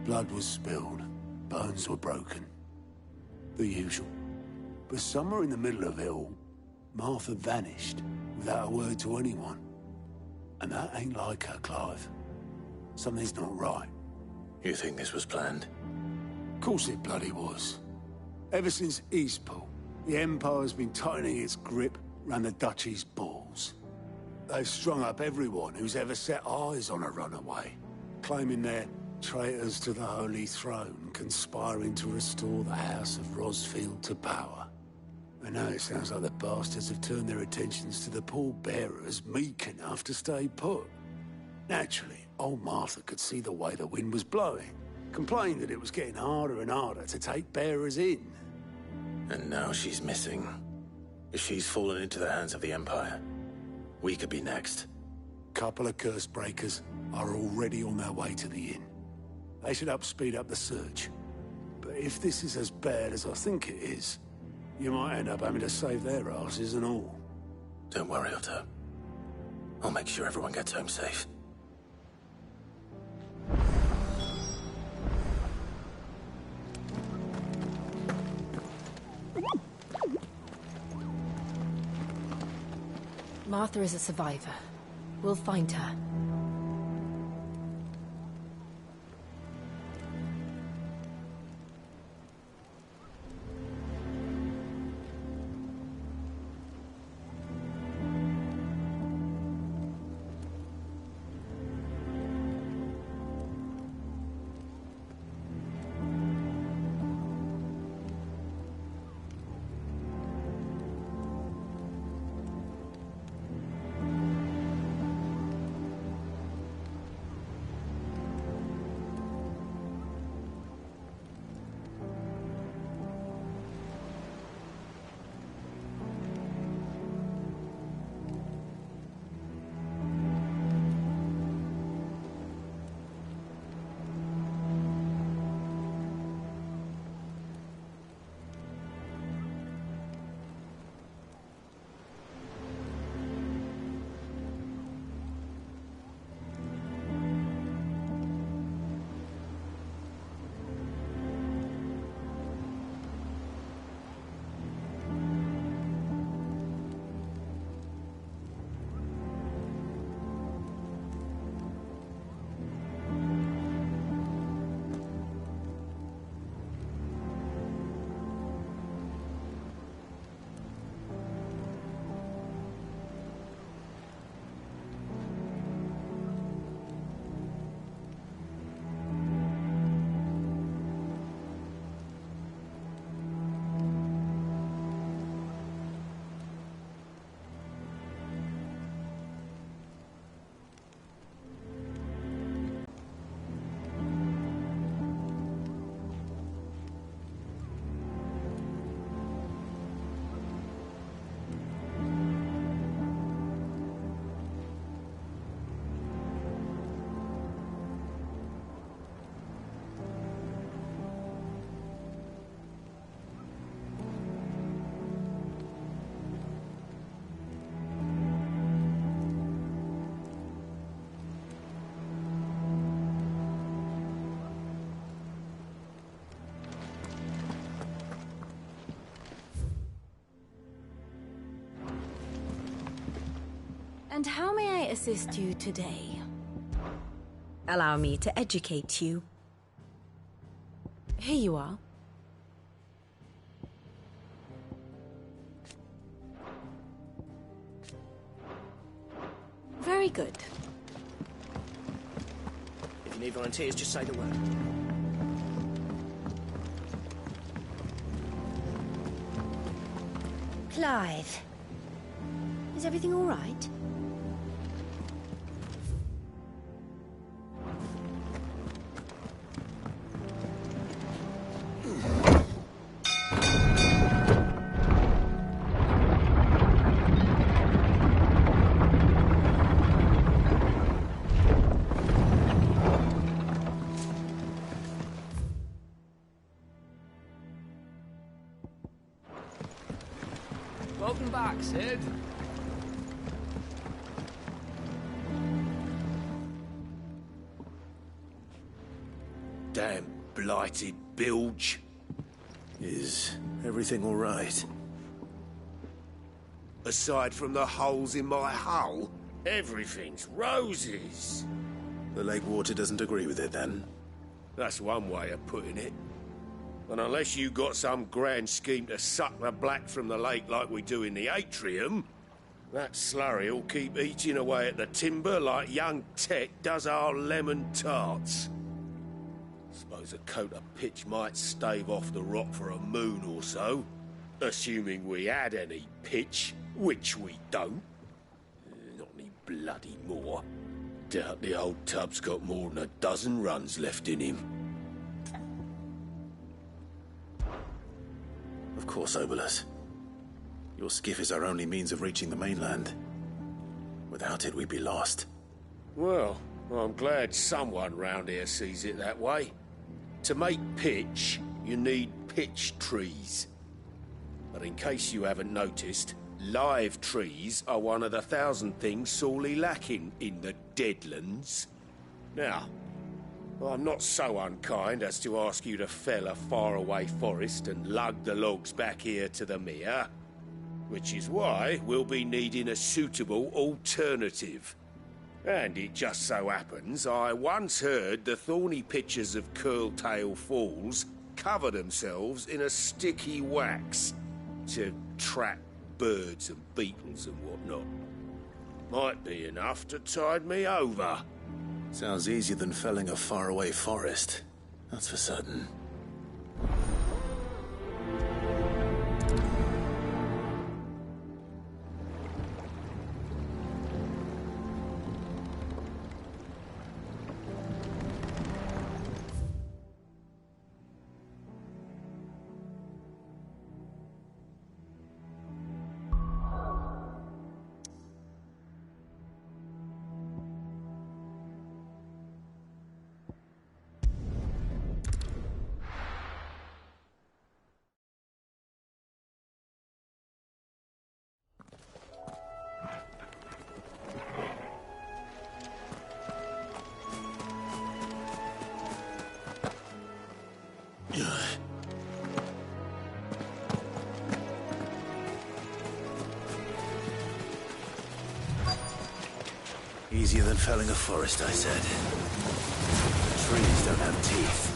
Blood was spilled, bones were broken. The usual. But somewhere in the middle of it all, Martha vanished without a word to anyone. And that ain't like her, Clive. Something's not right. You think this was planned? Of course it bloody was. Ever since Eastpool, the Empire's been tightening its grip round the Duchy's balls. They've strung up everyone who's ever set eyes on a runaway, claiming they're traitors to the Holy Throne, conspiring to restore the House of Rosfield to power. And now it sounds like the bastards have turned their attentions to the pallbearers meek enough to stay put. Naturally, old Martha could see the way the wind was blowing, complained that it was getting harder and harder to take bearers in. And now she's missing. If she's fallen into the hands of the Empire, we could be next. Couple of curse breakers are already on their way to the inn. They should help speed up the search. But if this is as bad as I think it is, you might end up having to save their asses and all. Don't worry, Otto. I'll make sure everyone gets home safe. Martha is a survivor. We'll find her. And how may I assist you today? Allow me to educate you. Here you are. Very good. If you need volunteers, just say the word. Clive, is everything all right? Welcome back, Sid. Damn blighted bilge. Is everything all right? Aside from the holes in my hull, everything's roses. The lake water doesn't agree with it, then? That's one way of putting it. And unless you got some grand scheme to suck the black from the lake like we do in the atrium, that slurry'll keep eating away at the timber like young Tet does our lemon tarts. Suppose a coat of pitch might stave off the rot for a moon or so, assuming we had any pitch, which we don't. Not any bloody more. Doubt the old tub's got more than a dozen runs left in him. Of course, Obolus. Your skiff is our only means of reaching the mainland. Without it, we'd be lost. Well, I'm glad someone round here sees it that way. To make pitch, you need pitch trees. But in case you haven't noticed, live trees are one of the 1,000 things sorely lacking in the Deadlands. Now, I'm not so unkind as to ask you to fell a faraway forest and lug the logs back here to the mere, which is why we'll be needing a suitable alternative. And it just so happens I once heard the thorny pitchers of Curltail Falls cover themselves in a sticky wax to trap birds and beetles and whatnot. Might be enough to tide me over. Sounds easier than felling a faraway forest. That's for certain. Easier than felling a forest, I said. Trees don't have teeth.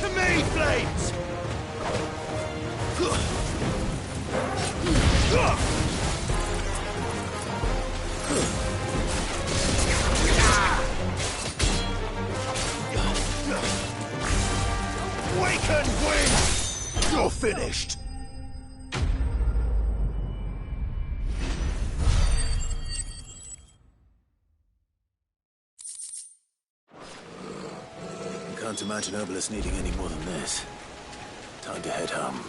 To me, flames! Waken, wind! You're finished! Can't imagine Obolus needing any more than this. Time to head home.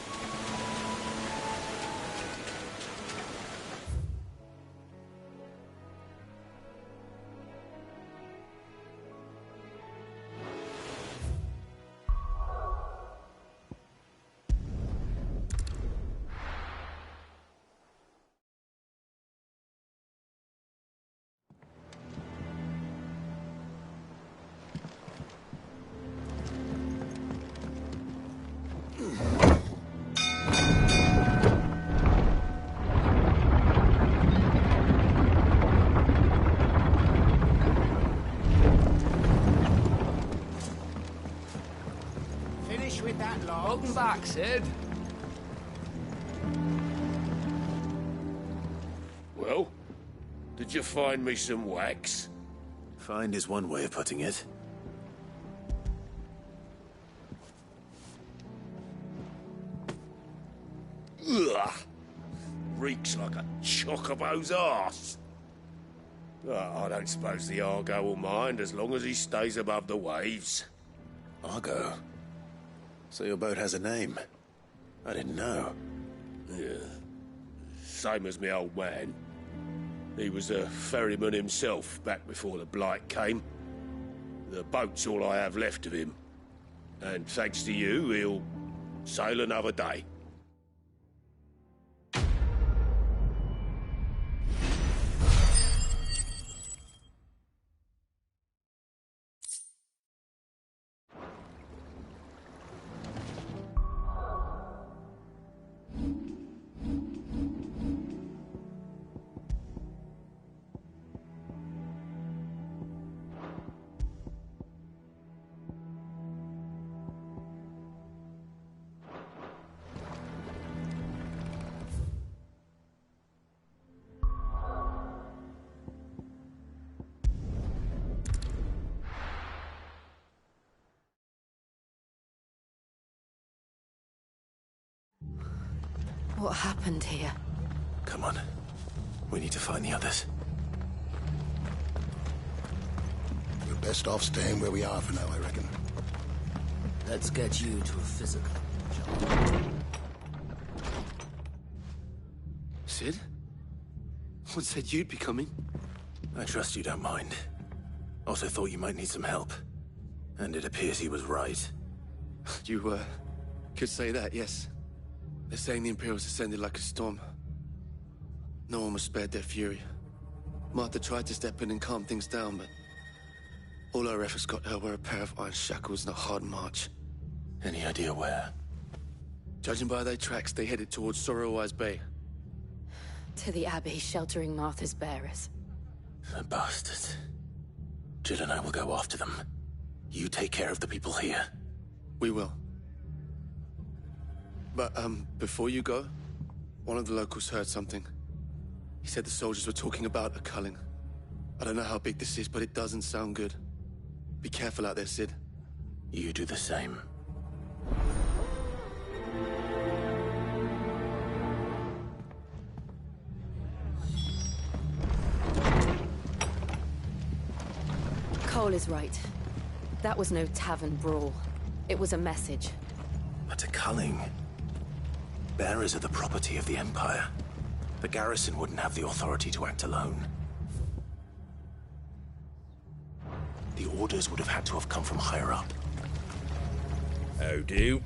back, Sid. Well, did you find me some wax? Find is one way of putting it. Ugh! Reeks like a chocobo's arse. I don't suppose the Argo will mind as long as he stays above the waves. Argo? So your boat has a name? I didn't know. Yeah. Same as me old man. He was a ferryman himself back before the Blight came. The boat's all I have left of him. And thanks to you, he'll sail another day. What happened here? Come on. We need to find the others. We're best off staying where we are for now, I reckon. Let's get you to a physical. Sid? What said you'd be coming? I trust you don't mind. Also thought you might need some help. And it appears he was right. You, could say that, yes. They're saying the Imperials ascended like a storm. No one was spared their fury. Martha tried to step in and calm things down, but all our efforts got her were a pair of iron shackles and a hard march. Any idea where? Judging by their tracks, they headed towards Sorrowwise Bay. To the Abbey, sheltering Martha's bearers. The bastards. Jill and I will go after them. You take care of the people here. We will. But, before you go, one of the locals heard something. He said the soldiers were talking about a culling. I don't know how big this is, but it doesn't sound good. Be careful out there, Sid. You do the same. Cole is right. That was no tavern brawl. It was a message. But a culling. Bearers are the property of the Empire. The garrison wouldn't have the authority to act alone. The orders would have had to have come from higher up. How do?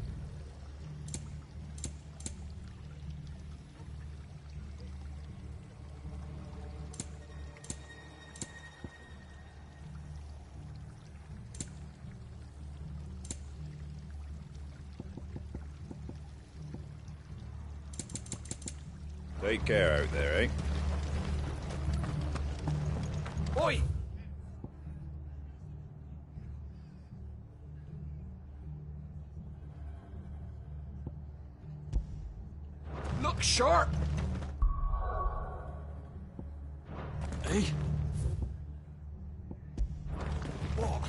Take care out there, eh? Oi! Look sharp! Hey? What?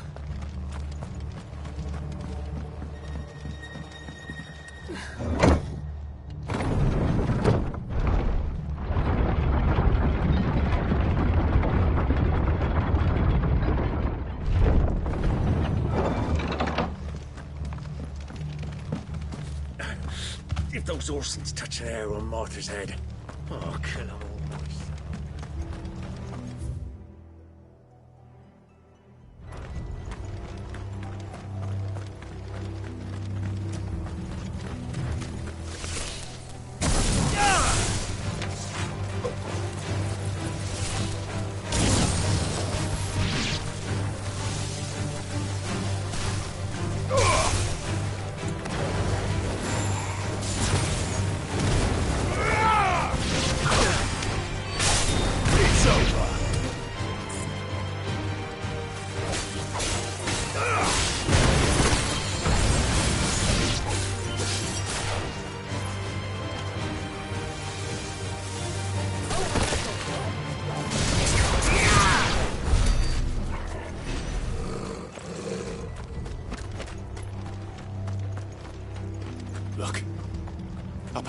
If those Orsons touch an arrow on Martha's head, oh, kill them all, boys.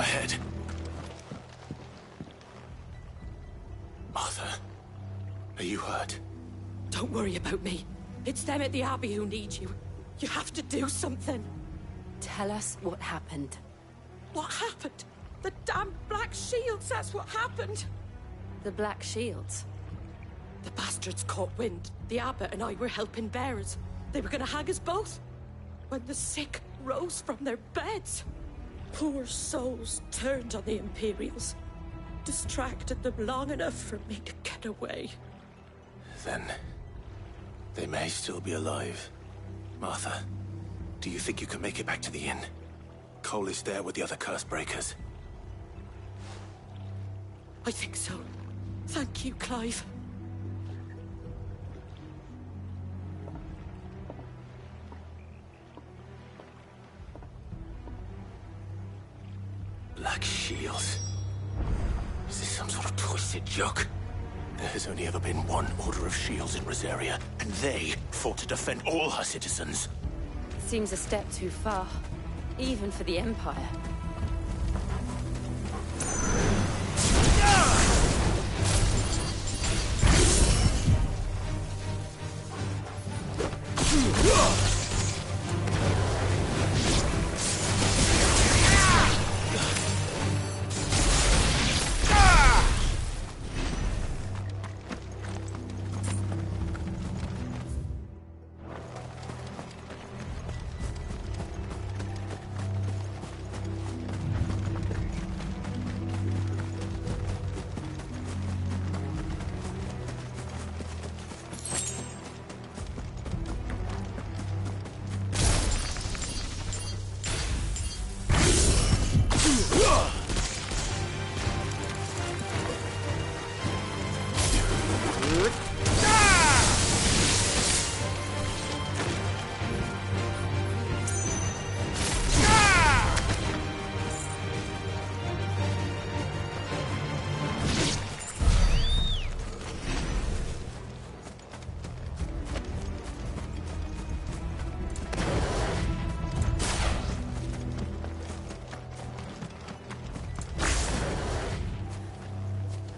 ahead. Martha, are you hurt? Don't worry about me. It's them at the Abbey who need you. You have to do something. Tell us what happened. What happened? The damn Black Shields, that's what happened. The Black Shields? The bastards caught wind. The Abbot and I were helping bearers. They were gonna hang us both. When the sick rose from their beds, poor souls turned on the Imperials. Distracted them long enough for me to get away. Then they may still be alive. Martha, do you think you can make it back to the inn? Cole is there with the other curse breakers. I think so. Thank you, Clive. Black Shields. Is this some sort of twisted joke? There has only ever been one Order of Shields in Rosaria, and they fought to defend all her citizens. Seems a step too far, even for the Empire.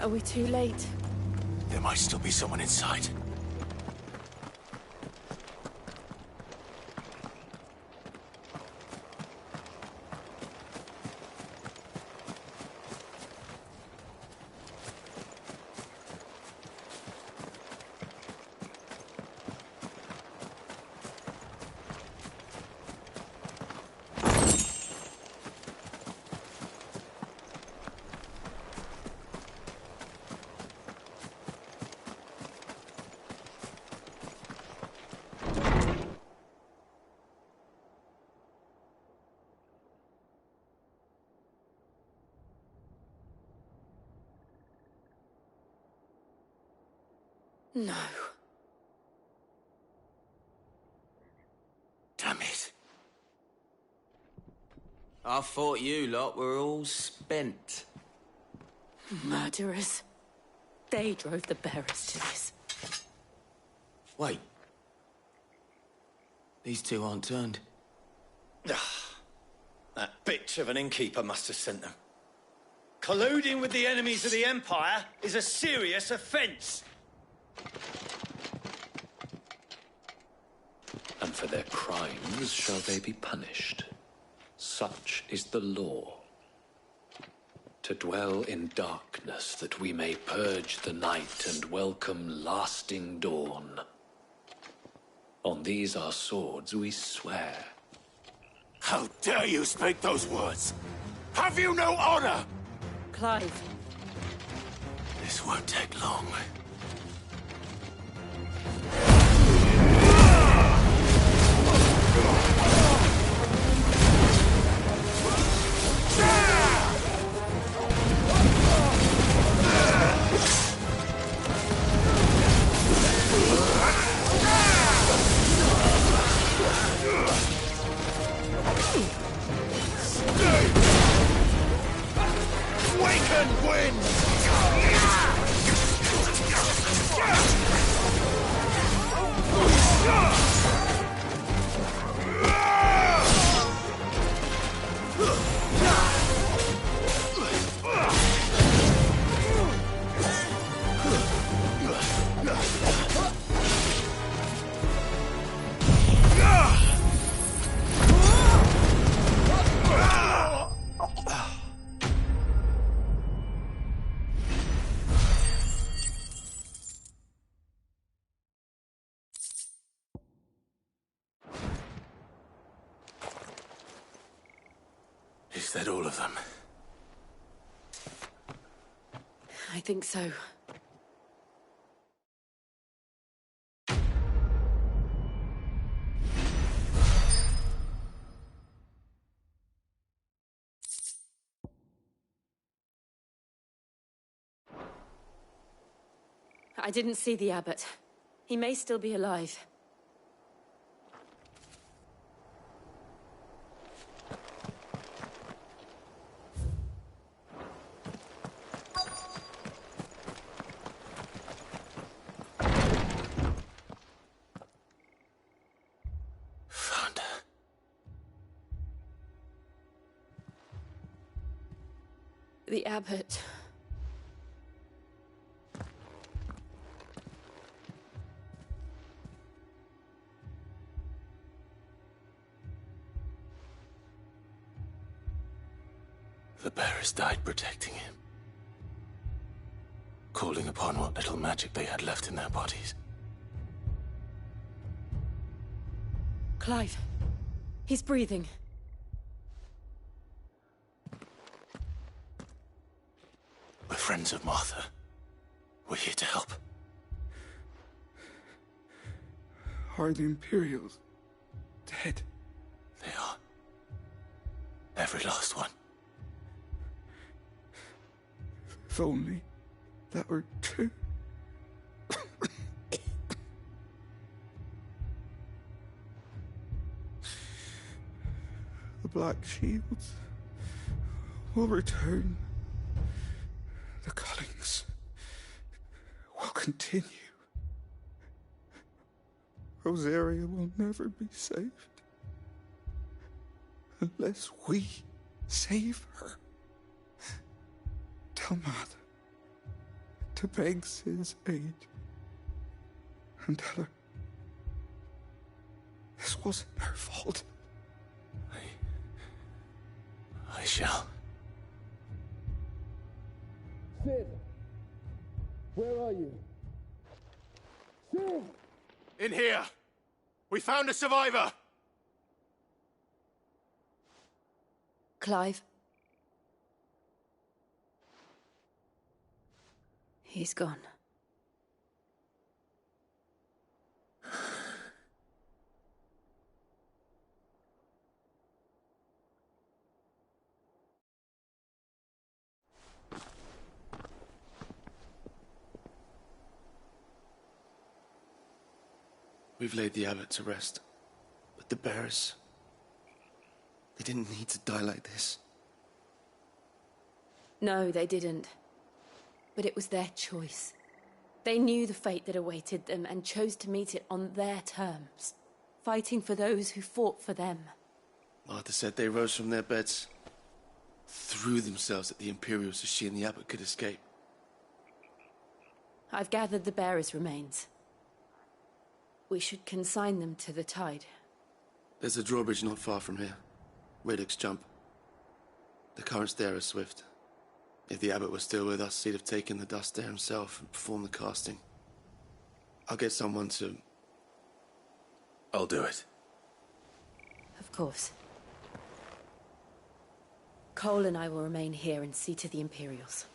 Are we too late? There might still be someone inside. No. Damn it. I thought you lot were all spent. Murderers. They drove the bearers to this. Wait. These two aren't turned. That bitch of an innkeeper must have sent them. Colluding with the enemies of the Empire is a serious offence. And for their crimes shall they be punished. Such is the law. To dwell in darkness that we may purge the night and welcome lasting dawn. On these our swords we swear. How dare you speak those words? Have you no honor? Clive. This won't take long. Waken wind! them. I think so. I didn't see the abbot. He may still be alive. Found her. The abbot. The bearers died protecting him. Calling upon what little magic they had left in their bodies. Clive. He's breathing. We're friends of Martha. We're here to help. Are the Imperials dead? They are. Every last one. If only that were true. The Black Shields will return. The cullings will continue. Rosaria will never be saved unless we save her. Tell Mother to beg Cid's aid and tell her this wasn't her fault. I shall. Cid! Where are you? Cid! In here! We found a survivor! Clive. He's gone. We've laid the abbot to rest. But the bearers... they didn't need to die like this. No, they didn't. But it was their choice. They knew the fate that awaited them and chose to meet it on their terms, fighting for those who fought for them. Martha said they rose from their beds, threw themselves at the Imperials so she and the abbot could escape. I've gathered the bearers' remains. We should consign them to the tide. There's a drawbridge not far from here. Radix jump. The currents there are swift. If the abbot was still with us, he'd have taken the dust there himself and performed the casting. I'll get someone to... I'll do it. Of course. Cole and I will remain here and see to the Imperials.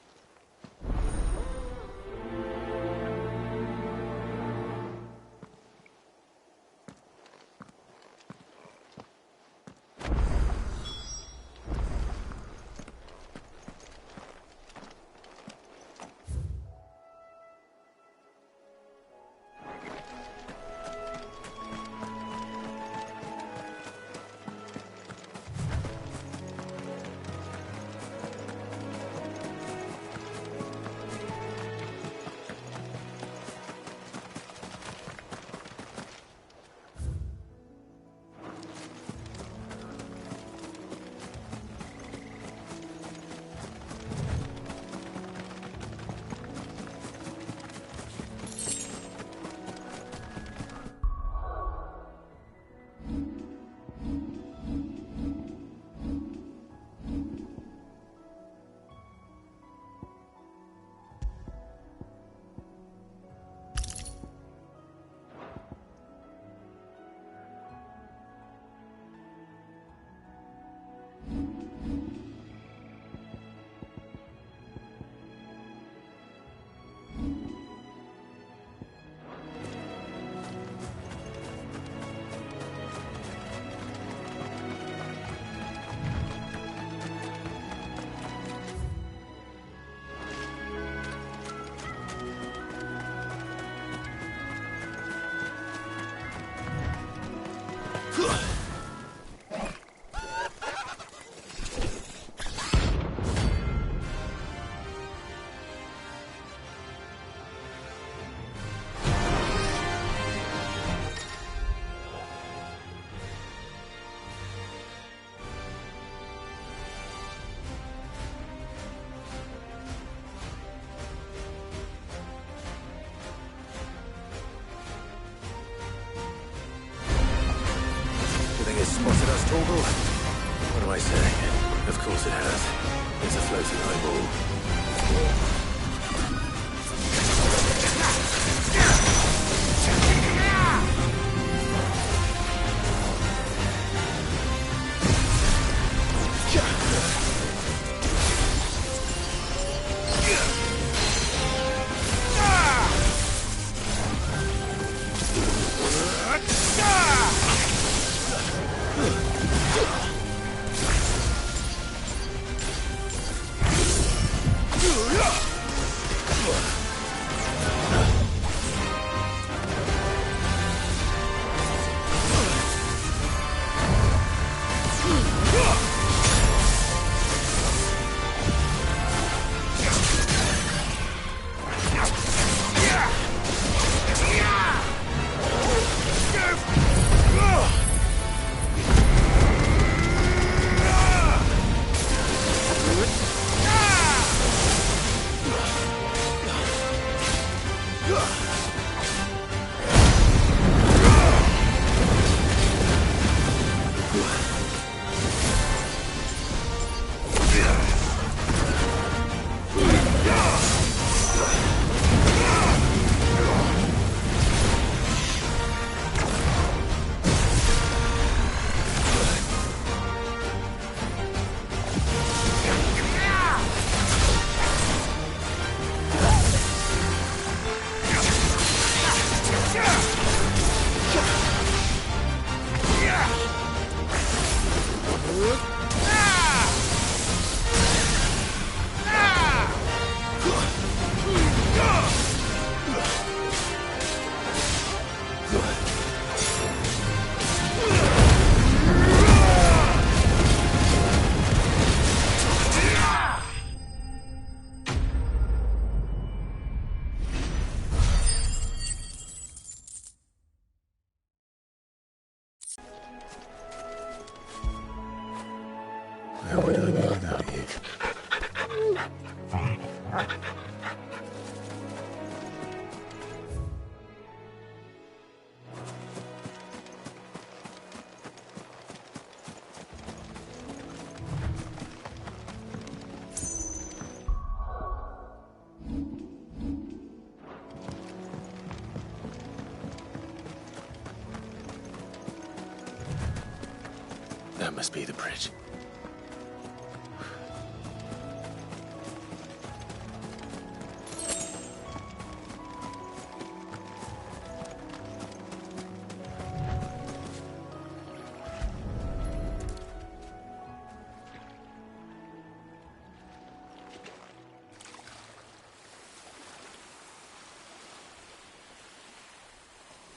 I say? Of course it has. It's a floating eyeball. Where would I be without you? That must be the bridge.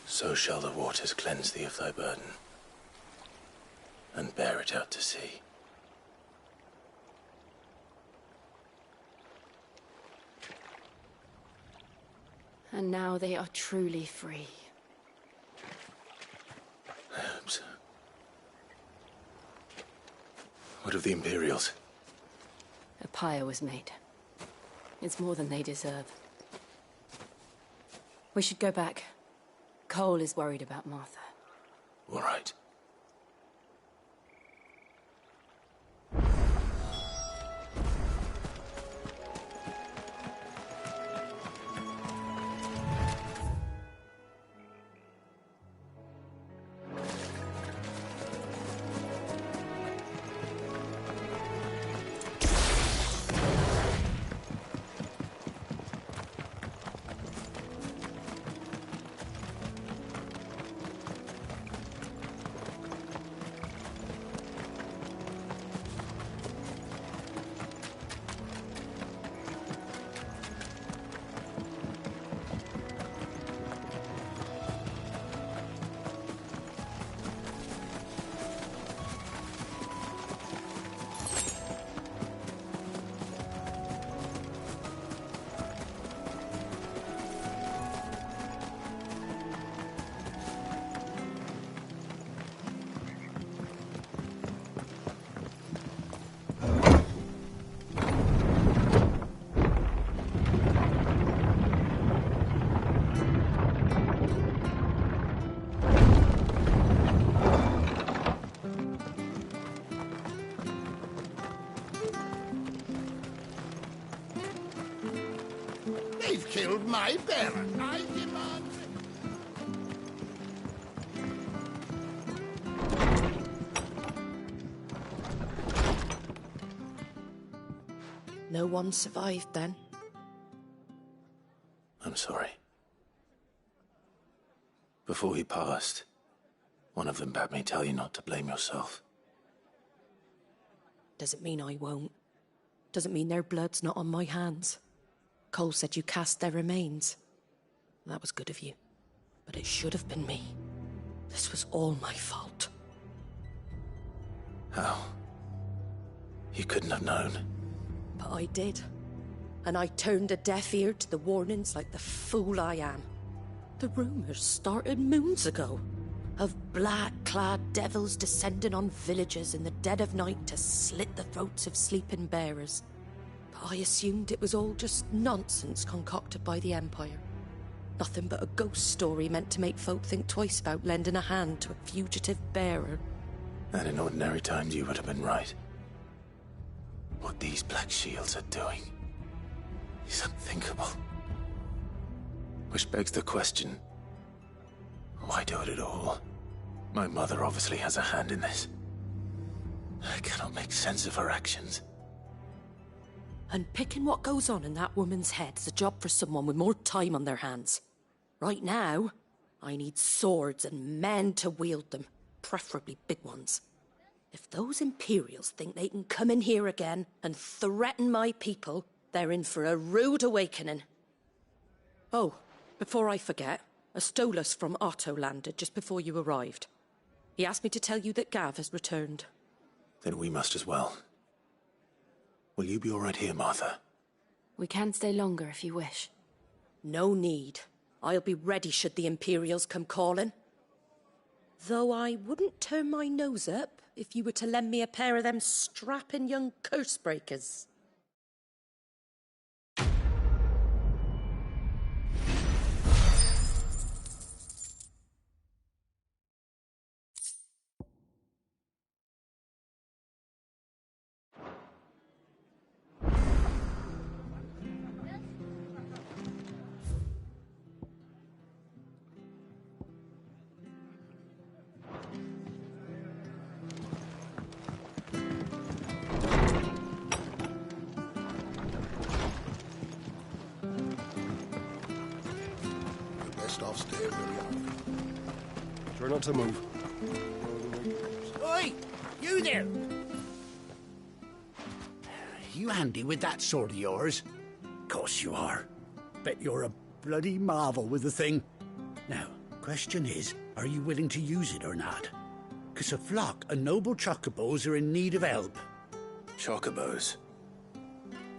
So shall the waters cleanse thee of thy burden, and bear it out to sea. And now they are truly free. I hope so. What of the Imperials? A pyre was made. It's more than they deserve. We should go back. Cole is worried about Martha. All right. I've killed my parent. I demand... No one survived then? I'm sorry. Before he passed, one of them bade me tell you not to blame yourself. Doesn't mean I won't. Doesn't mean their blood's not on my hands. Cole said you cast their remains. That was good of you. But it should have been me. This was all my fault. How? You couldn't have known. But I did. And I turned a deaf ear to the warnings like the fool I am. The rumours started moons ago. Of black-clad devils descending on villages in the dead of night to slit the throats of sleeping bearers. But I assumed it was all just nonsense concocted by the Empire. Nothing but a ghost story meant to make folk think twice about lending a hand to a fugitive bearer. And in ordinary times you would have been right. What these Black Shields are doing is unthinkable. Which begs the question, why do it at all? My mother obviously has a hand in this. I cannot make sense of her actions. And picking what goes on in that woman's head is a job for someone with more time on their hands. Right now, I need swords and men to wield them, preferably big ones. If those Imperials think they can come in here again and threaten my people, they're in for a rude awakening. Oh, before I forget, a Stolas from Otto landed just before you arrived. He asked me to tell you that Gav has returned. Then we must as well. Will you be all right here, Martha? We can stay longer if you wish. No need. I'll be ready should the Imperials come calling. Though I wouldn't turn my nose up if you were to lend me a pair of them strapping young curse breakers. Off stay where we are. Try not to move. Oi! You there! You handy with that sword of yours? Course you are. Bet you're a bloody marvel with the thing. Now, question is, are you willing to use it or not? 'Cause a flock of noble chocobos are in need of help. Chocobos?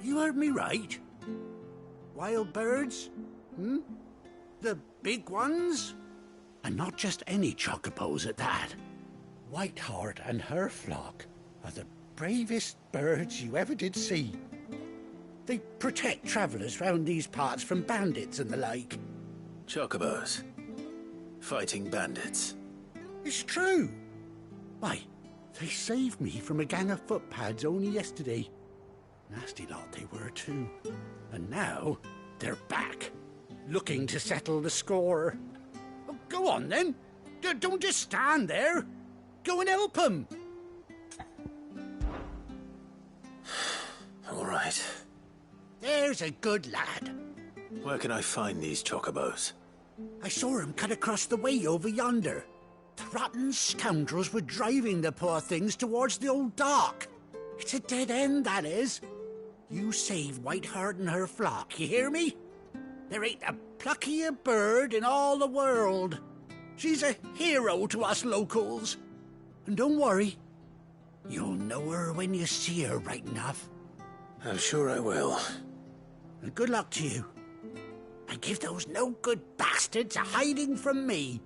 You heard me right. Wild birds? Hmm? The big ones? And not just any chocobos at that. Whiteheart and her flock are the bravest birds you ever did see. They protect travellers round these parts from bandits and the like. Chocobos? Fighting bandits? It's true. Why, they saved me from a gang of footpads only yesterday. Nasty lot they were too. And now they're back. Looking to settle the score. Oh, go on, then. Don't just stand there. Go and help them. All right. There's a good lad. Where can I find these chocobos? I saw him cut across the way over yonder. The rotten scoundrels were driving the poor things towards the old dock. It's a dead end, that is. You save Whiteheart and her flock, you hear me? There ain't a pluckier bird in all the world. She's a hero to us locals. And don't worry, you'll know her when you see her right enough. I'm sure I will. And good luck to you. And give those no-good bastards a hiding from me.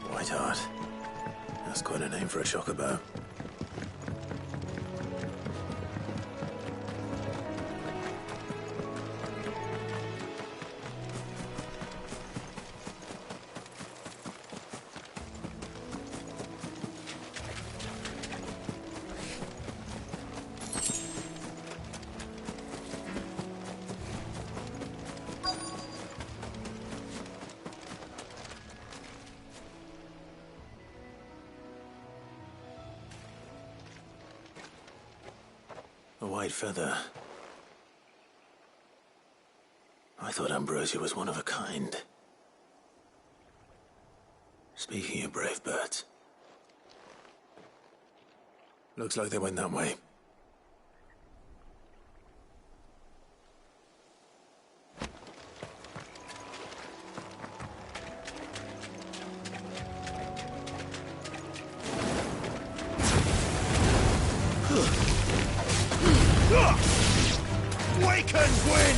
Whiteheart. That's quite a name for a chocobo. A white feather. I thought Ambrosia was one of a kind. Speaking of brave birds. Looks like they went that way. Wakened wind!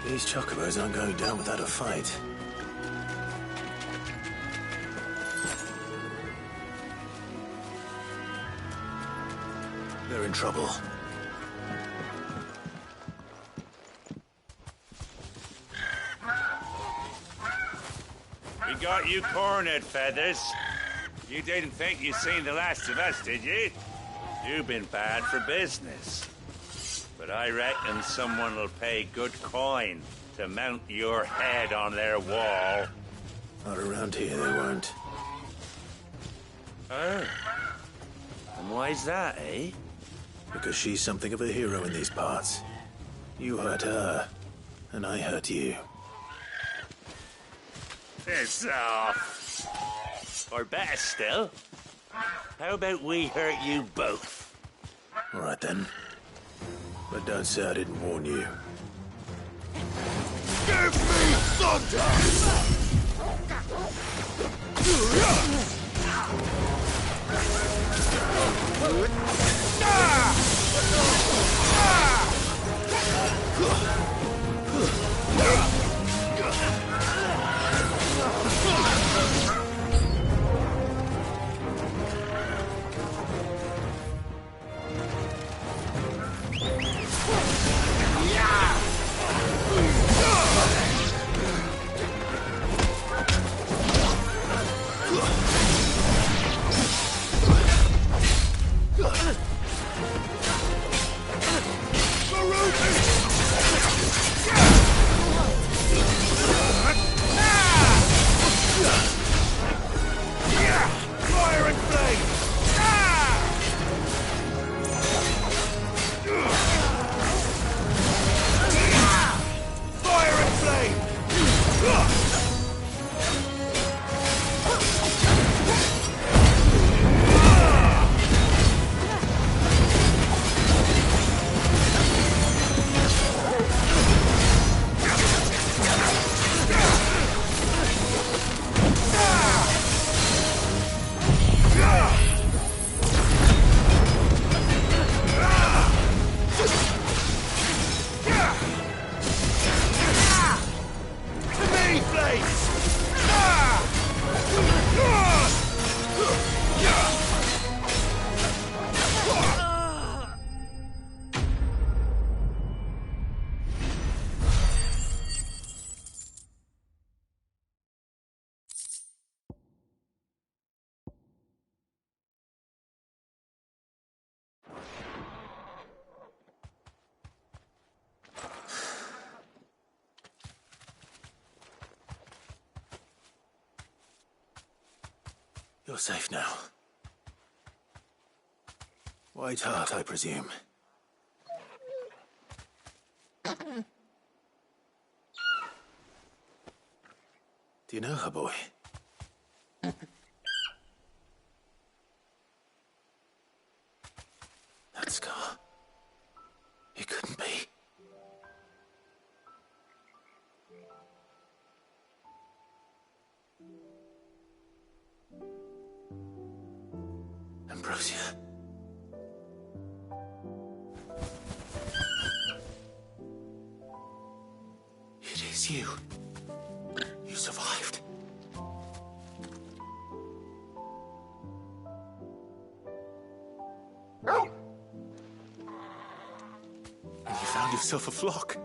These chocobos aren't going down without a fight. They're in trouble. We got you cornered, Feathers. You didn't think you'd seen the last of us, did you? You've been bad for business. But I reckon someone will pay good coin to mount your head on their wall. Not around here, they won't. Oh. And why's that, eh? Because she's something of a hero in these parts. You hurt her, and I hurt you. Piss off. Or better still, how about we hurt you both? All right, then. But don't say I didn't warn you. Give me thunder! You're safe now. White Heart, I presume. Do you know her, boy? That scar. It couldn't be. Ambrosia. It is you. You survived. found yourself a flock.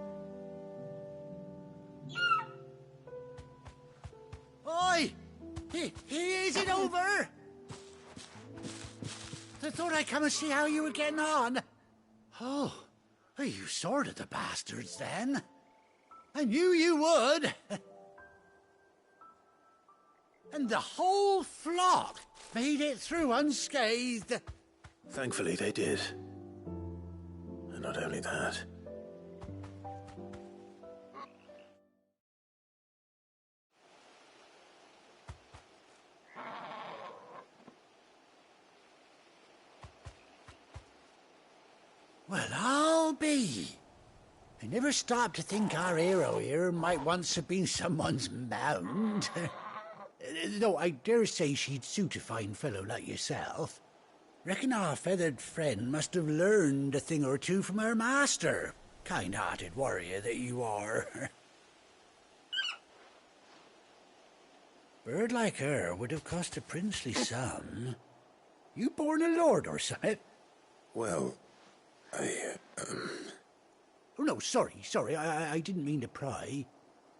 Oi! Is it over? I thought I'd come and see how you were getting on. Oh, you sorted the bastards then. I knew you would. And the whole flock made it through unscathed. Thankfully they did. And not only that. Well, I'll be. I never stopped to think our hero here might once have been someone's mount. Though I dare say she'd suit a fine fellow like yourself. Reckon our feathered friend must have learned a thing or two from her master. Kind-hearted warrior that you are. Bird like her would have cost a princely sum. You born a lord or something? Well, Oh, no, sorry. I didn't mean to pry.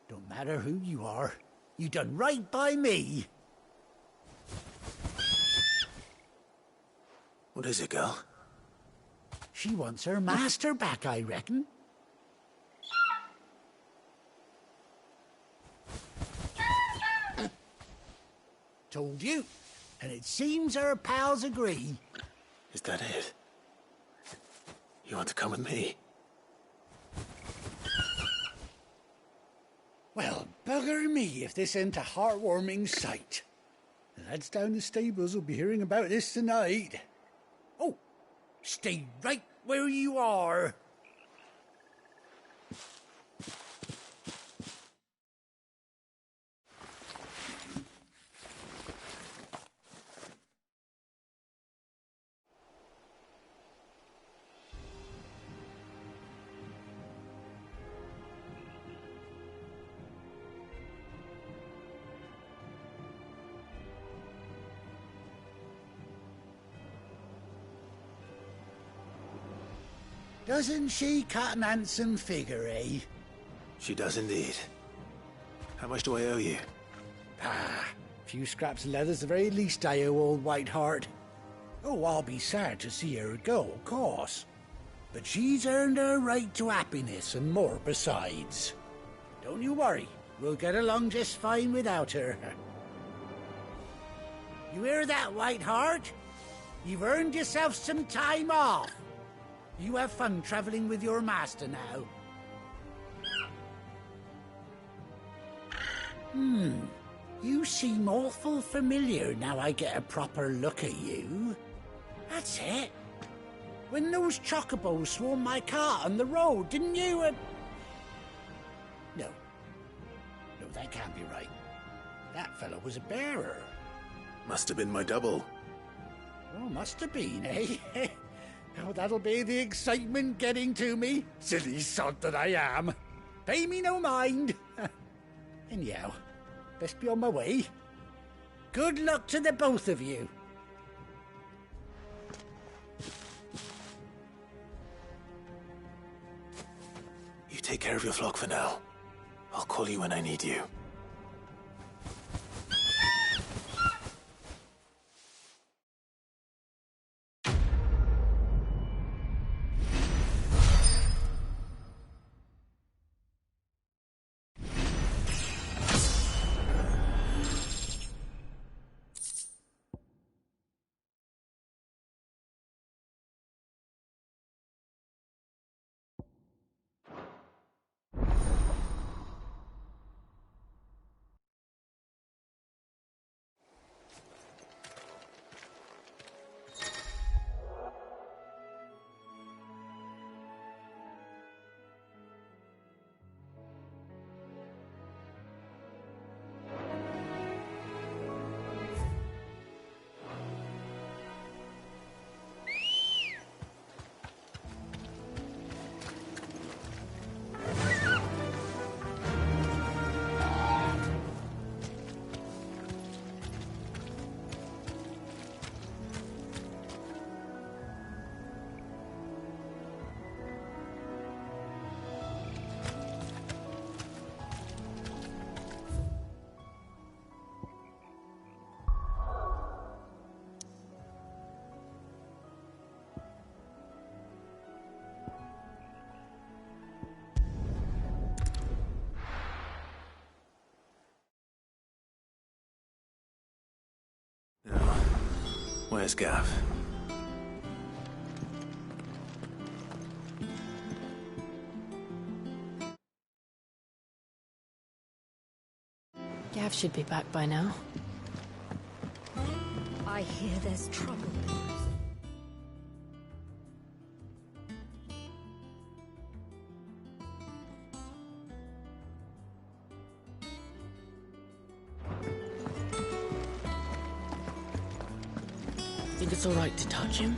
Don't matter who you are. You done right by me. What is it, girl? She wants her master back, I reckon. Told you. And it seems her pals agree. Is that it? You want to come with me? Well, bugger me if this ain't a heartwarming sight. The lads down the stables will be hearing about this tonight. Oh, stay right where you are. Doesn't she cut an handsome figure, eh? She does indeed. How much do I owe you? A few scraps of leather's the very least I owe old Whiteheart. Oh, I'll be sad to see her go, of course. But she's earned her right to happiness and more besides. Don't you worry, we'll get along just fine without her. You hear that, Whiteheart? You've earned yourself some time off. You have fun traveling with your master now. You seem awful familiar now I get a proper look at you. That's it. When those chocobos swarmed my cart on the road, didn't you? No, that can't be right. That fellow was a bearer. Must have been my double. Oh, must have been, eh? Oh, that'll be the excitement getting to me. Silly sod that I am. Pay me no mind. Anyhow, best be on my way. Good luck to the both of you. You take care of your flock for now. I'll call you when I need you. Where's Gav? Gav should be back by now. I hear there's trouble. Think it's alright to touch him?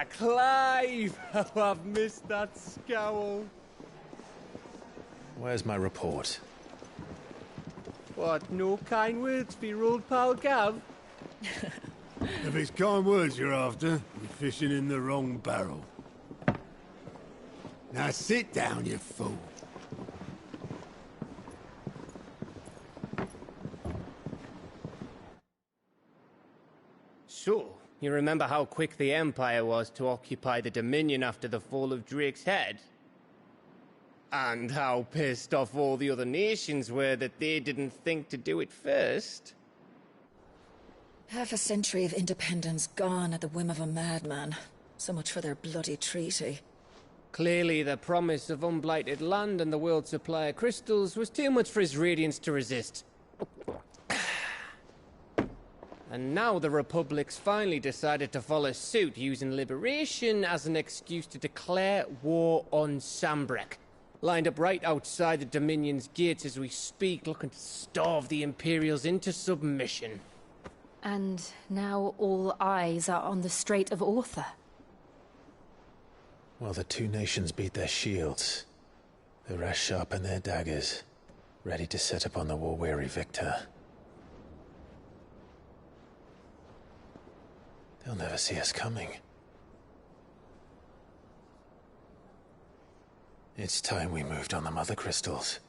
Clive! Oh, I've missed that scowl. Where's my report? What, no kind words for your old pal Gav? If it's kind words you're after, you're fishing in the wrong barrel. Now sit down, you fool. So, you remember how quick the Empire was to occupy the Dominion after the fall of Drake's head? And how pissed off all the other nations were that they didn't think to do it first? Half a century of independence gone at the whim of a madman. So much for their bloody treaty. Clearly, the promise of unblighted land and the world's supply of crystals was too much for his radiance to resist. And now the Republic's finally decided to follow suit, using liberation as an excuse to declare war on Sambrek. Lined up right outside the Dominion's gates as we speak, looking to starve the Imperials into submission. And now all eyes are on the Strait of Author. While the two nations beat their shields, the rest sharpen their daggers, ready to set upon the war-weary victor. They'll never see us coming. It's time we moved on the Mother Crystals.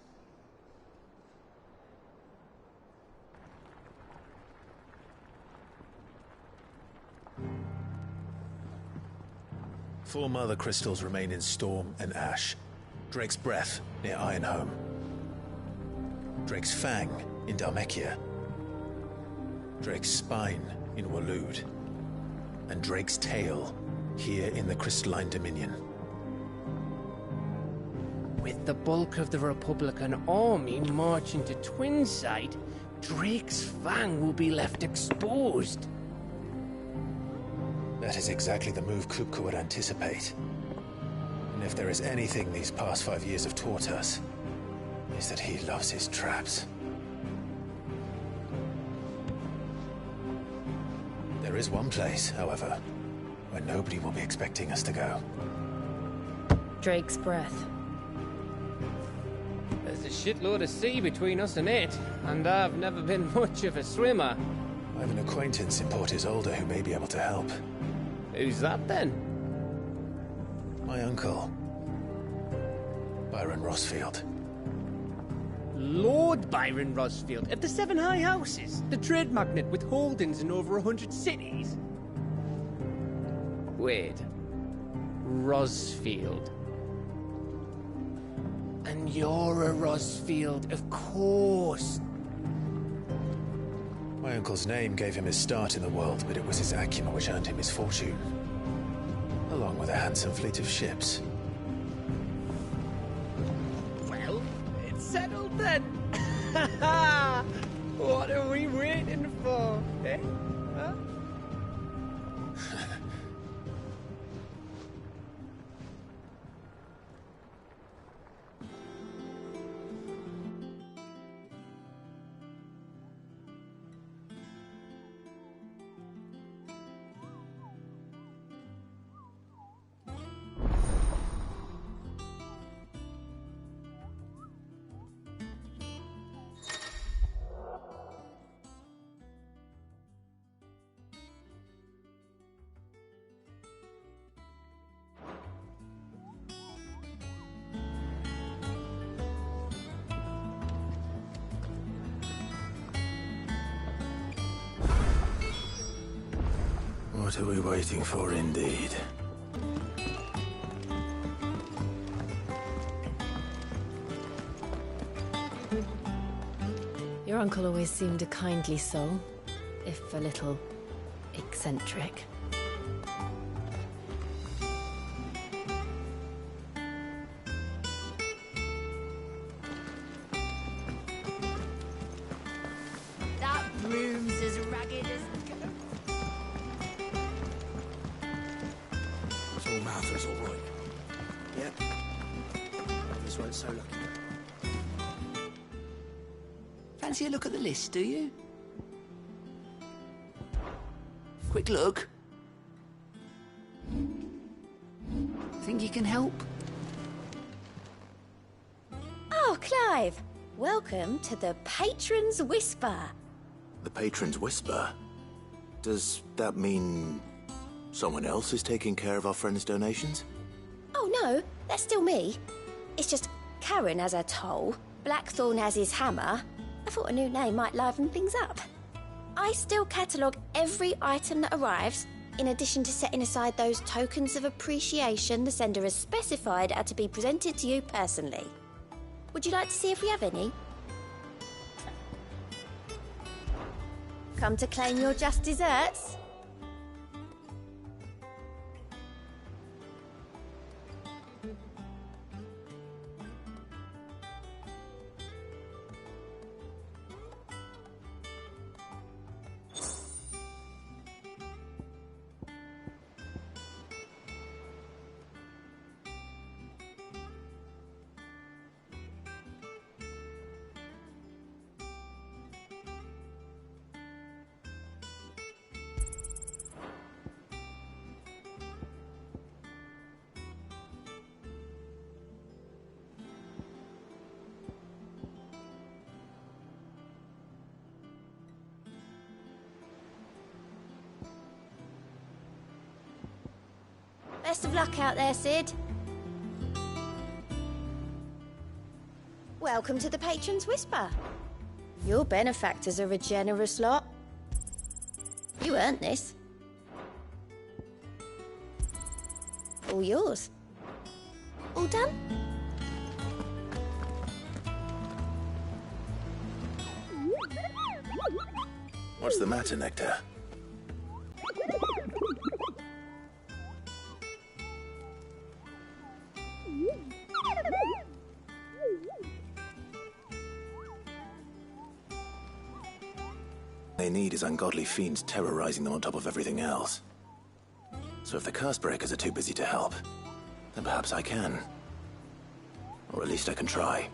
Four Mother Crystals remain in Storm and Ash. Drake's Breath near Ironhome. Drake's Fang in Dhalmekia. Drake's Spine in Waloed. And Drake's Tail here in the Crystalline Dominion. With the bulk of the Republican army marching to Twinside, Drake's Fang will be left exposed. That is exactly the move Kupka would anticipate. And if there is anything these past 5 years have taught us, is that he loves his traps. There is one place, however, where nobody will be expecting us to go. Drake's Breath. There's a shitload of sea between us and it, and I've never been much of a swimmer. I have an acquaintance in Port Isolde who may be able to help. Who's that then? My uncle, Byron Rosfield. Lord Byron Rosfield of the Seven High Houses, the trade magnate with holdings in over 100 cities. Wait, Rosfield. And you're a Rosfield, of course. My uncle's name gave him his start in the world, but it was his acumen which earned him his fortune. Along with a handsome fleet of ships. Well, it's settled then. What are we waiting for, eh? Huh? What are we waiting for, indeed? Your uncle always seemed a kindly soul, if a little eccentric. That room's as ragged as... So Martha's all right. Yep. Others weren't so lucky. Fancy a look at the list, do you? Quick look. Think you can help? Oh, Clive! Welcome to the Patron's Whisper. The Patron's Whisper? Does that mean someone else is taking care of our friend's donations? Oh no, that's still me. It's just Karen has her toll, Blackthorn has his hammer. I thought a new name might liven things up. I still catalogue every item that arrives, in addition to setting aside those tokens of appreciation the sender has specified are to be presented to you personally. Would you like to see if we have any? Come to claim your just desserts? Best of luck out there, Sid. Welcome to the Patron's Whisper. Your benefactors are a generous lot. You earned this. All yours. All done? What's the matter, Nectar? They need is ungodly fiends terrorizing them on top of everything else. So if the curse breakers are too busy to help, then perhaps I can. Or at least I can try.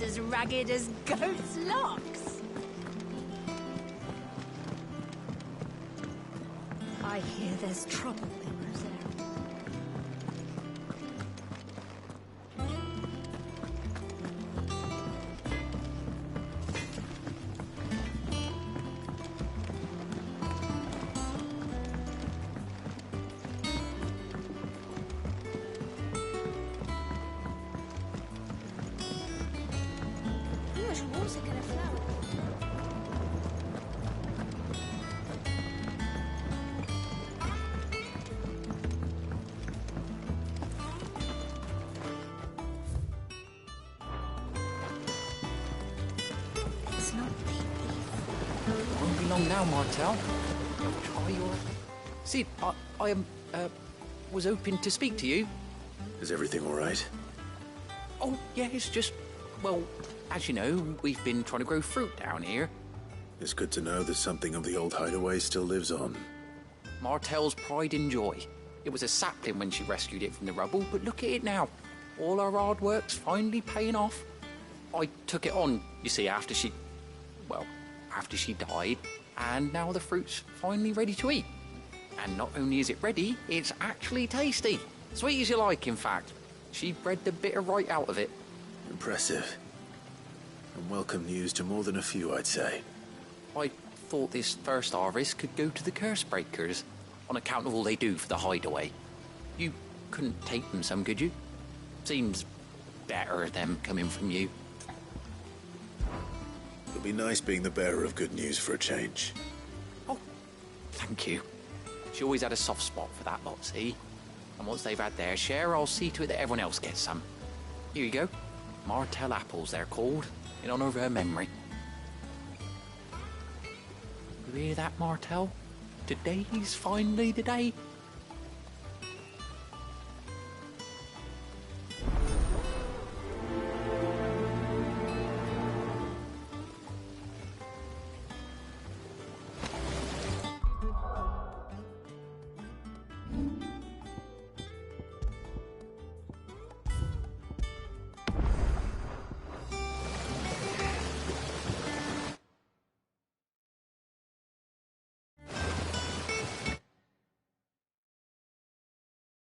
as ragged as goat's locks. I hear there's trouble in Roselle. How much water can a flower? It's not Won't be long now, Martel. Try your... See, I was hoping to speak to you. Is everything all right? Oh, yeah, it's just... Well, as you know, we've been trying to grow fruit down here. It's good to know that something of the old hideaway still lives on. Martel's pride and joy. It was a sapling when she rescued it from the rubble, but look at it now. All our hard work's finally paying off. I took it on, you see, after she died, and now the fruit's finally ready to eat. And not only is it ready, it's actually tasty. Sweet as you like, in fact. She bred the bitter right out of it. Impressive. And welcome news to more than a few, I'd say. I thought this first harvest could go to the curse breakers, on account of all they do for the hideaway. You couldn't take them some, could you? Seems better them coming from you. It'll be nice being the bearer of good news for a change. Oh, thank you. She always had a soft spot for that lot, see? And once they've had their share, I'll see to it that everyone else gets some. Here you go. Martel apples, they're called, in honor of her memory. You hear that, Martel? Today's finally the day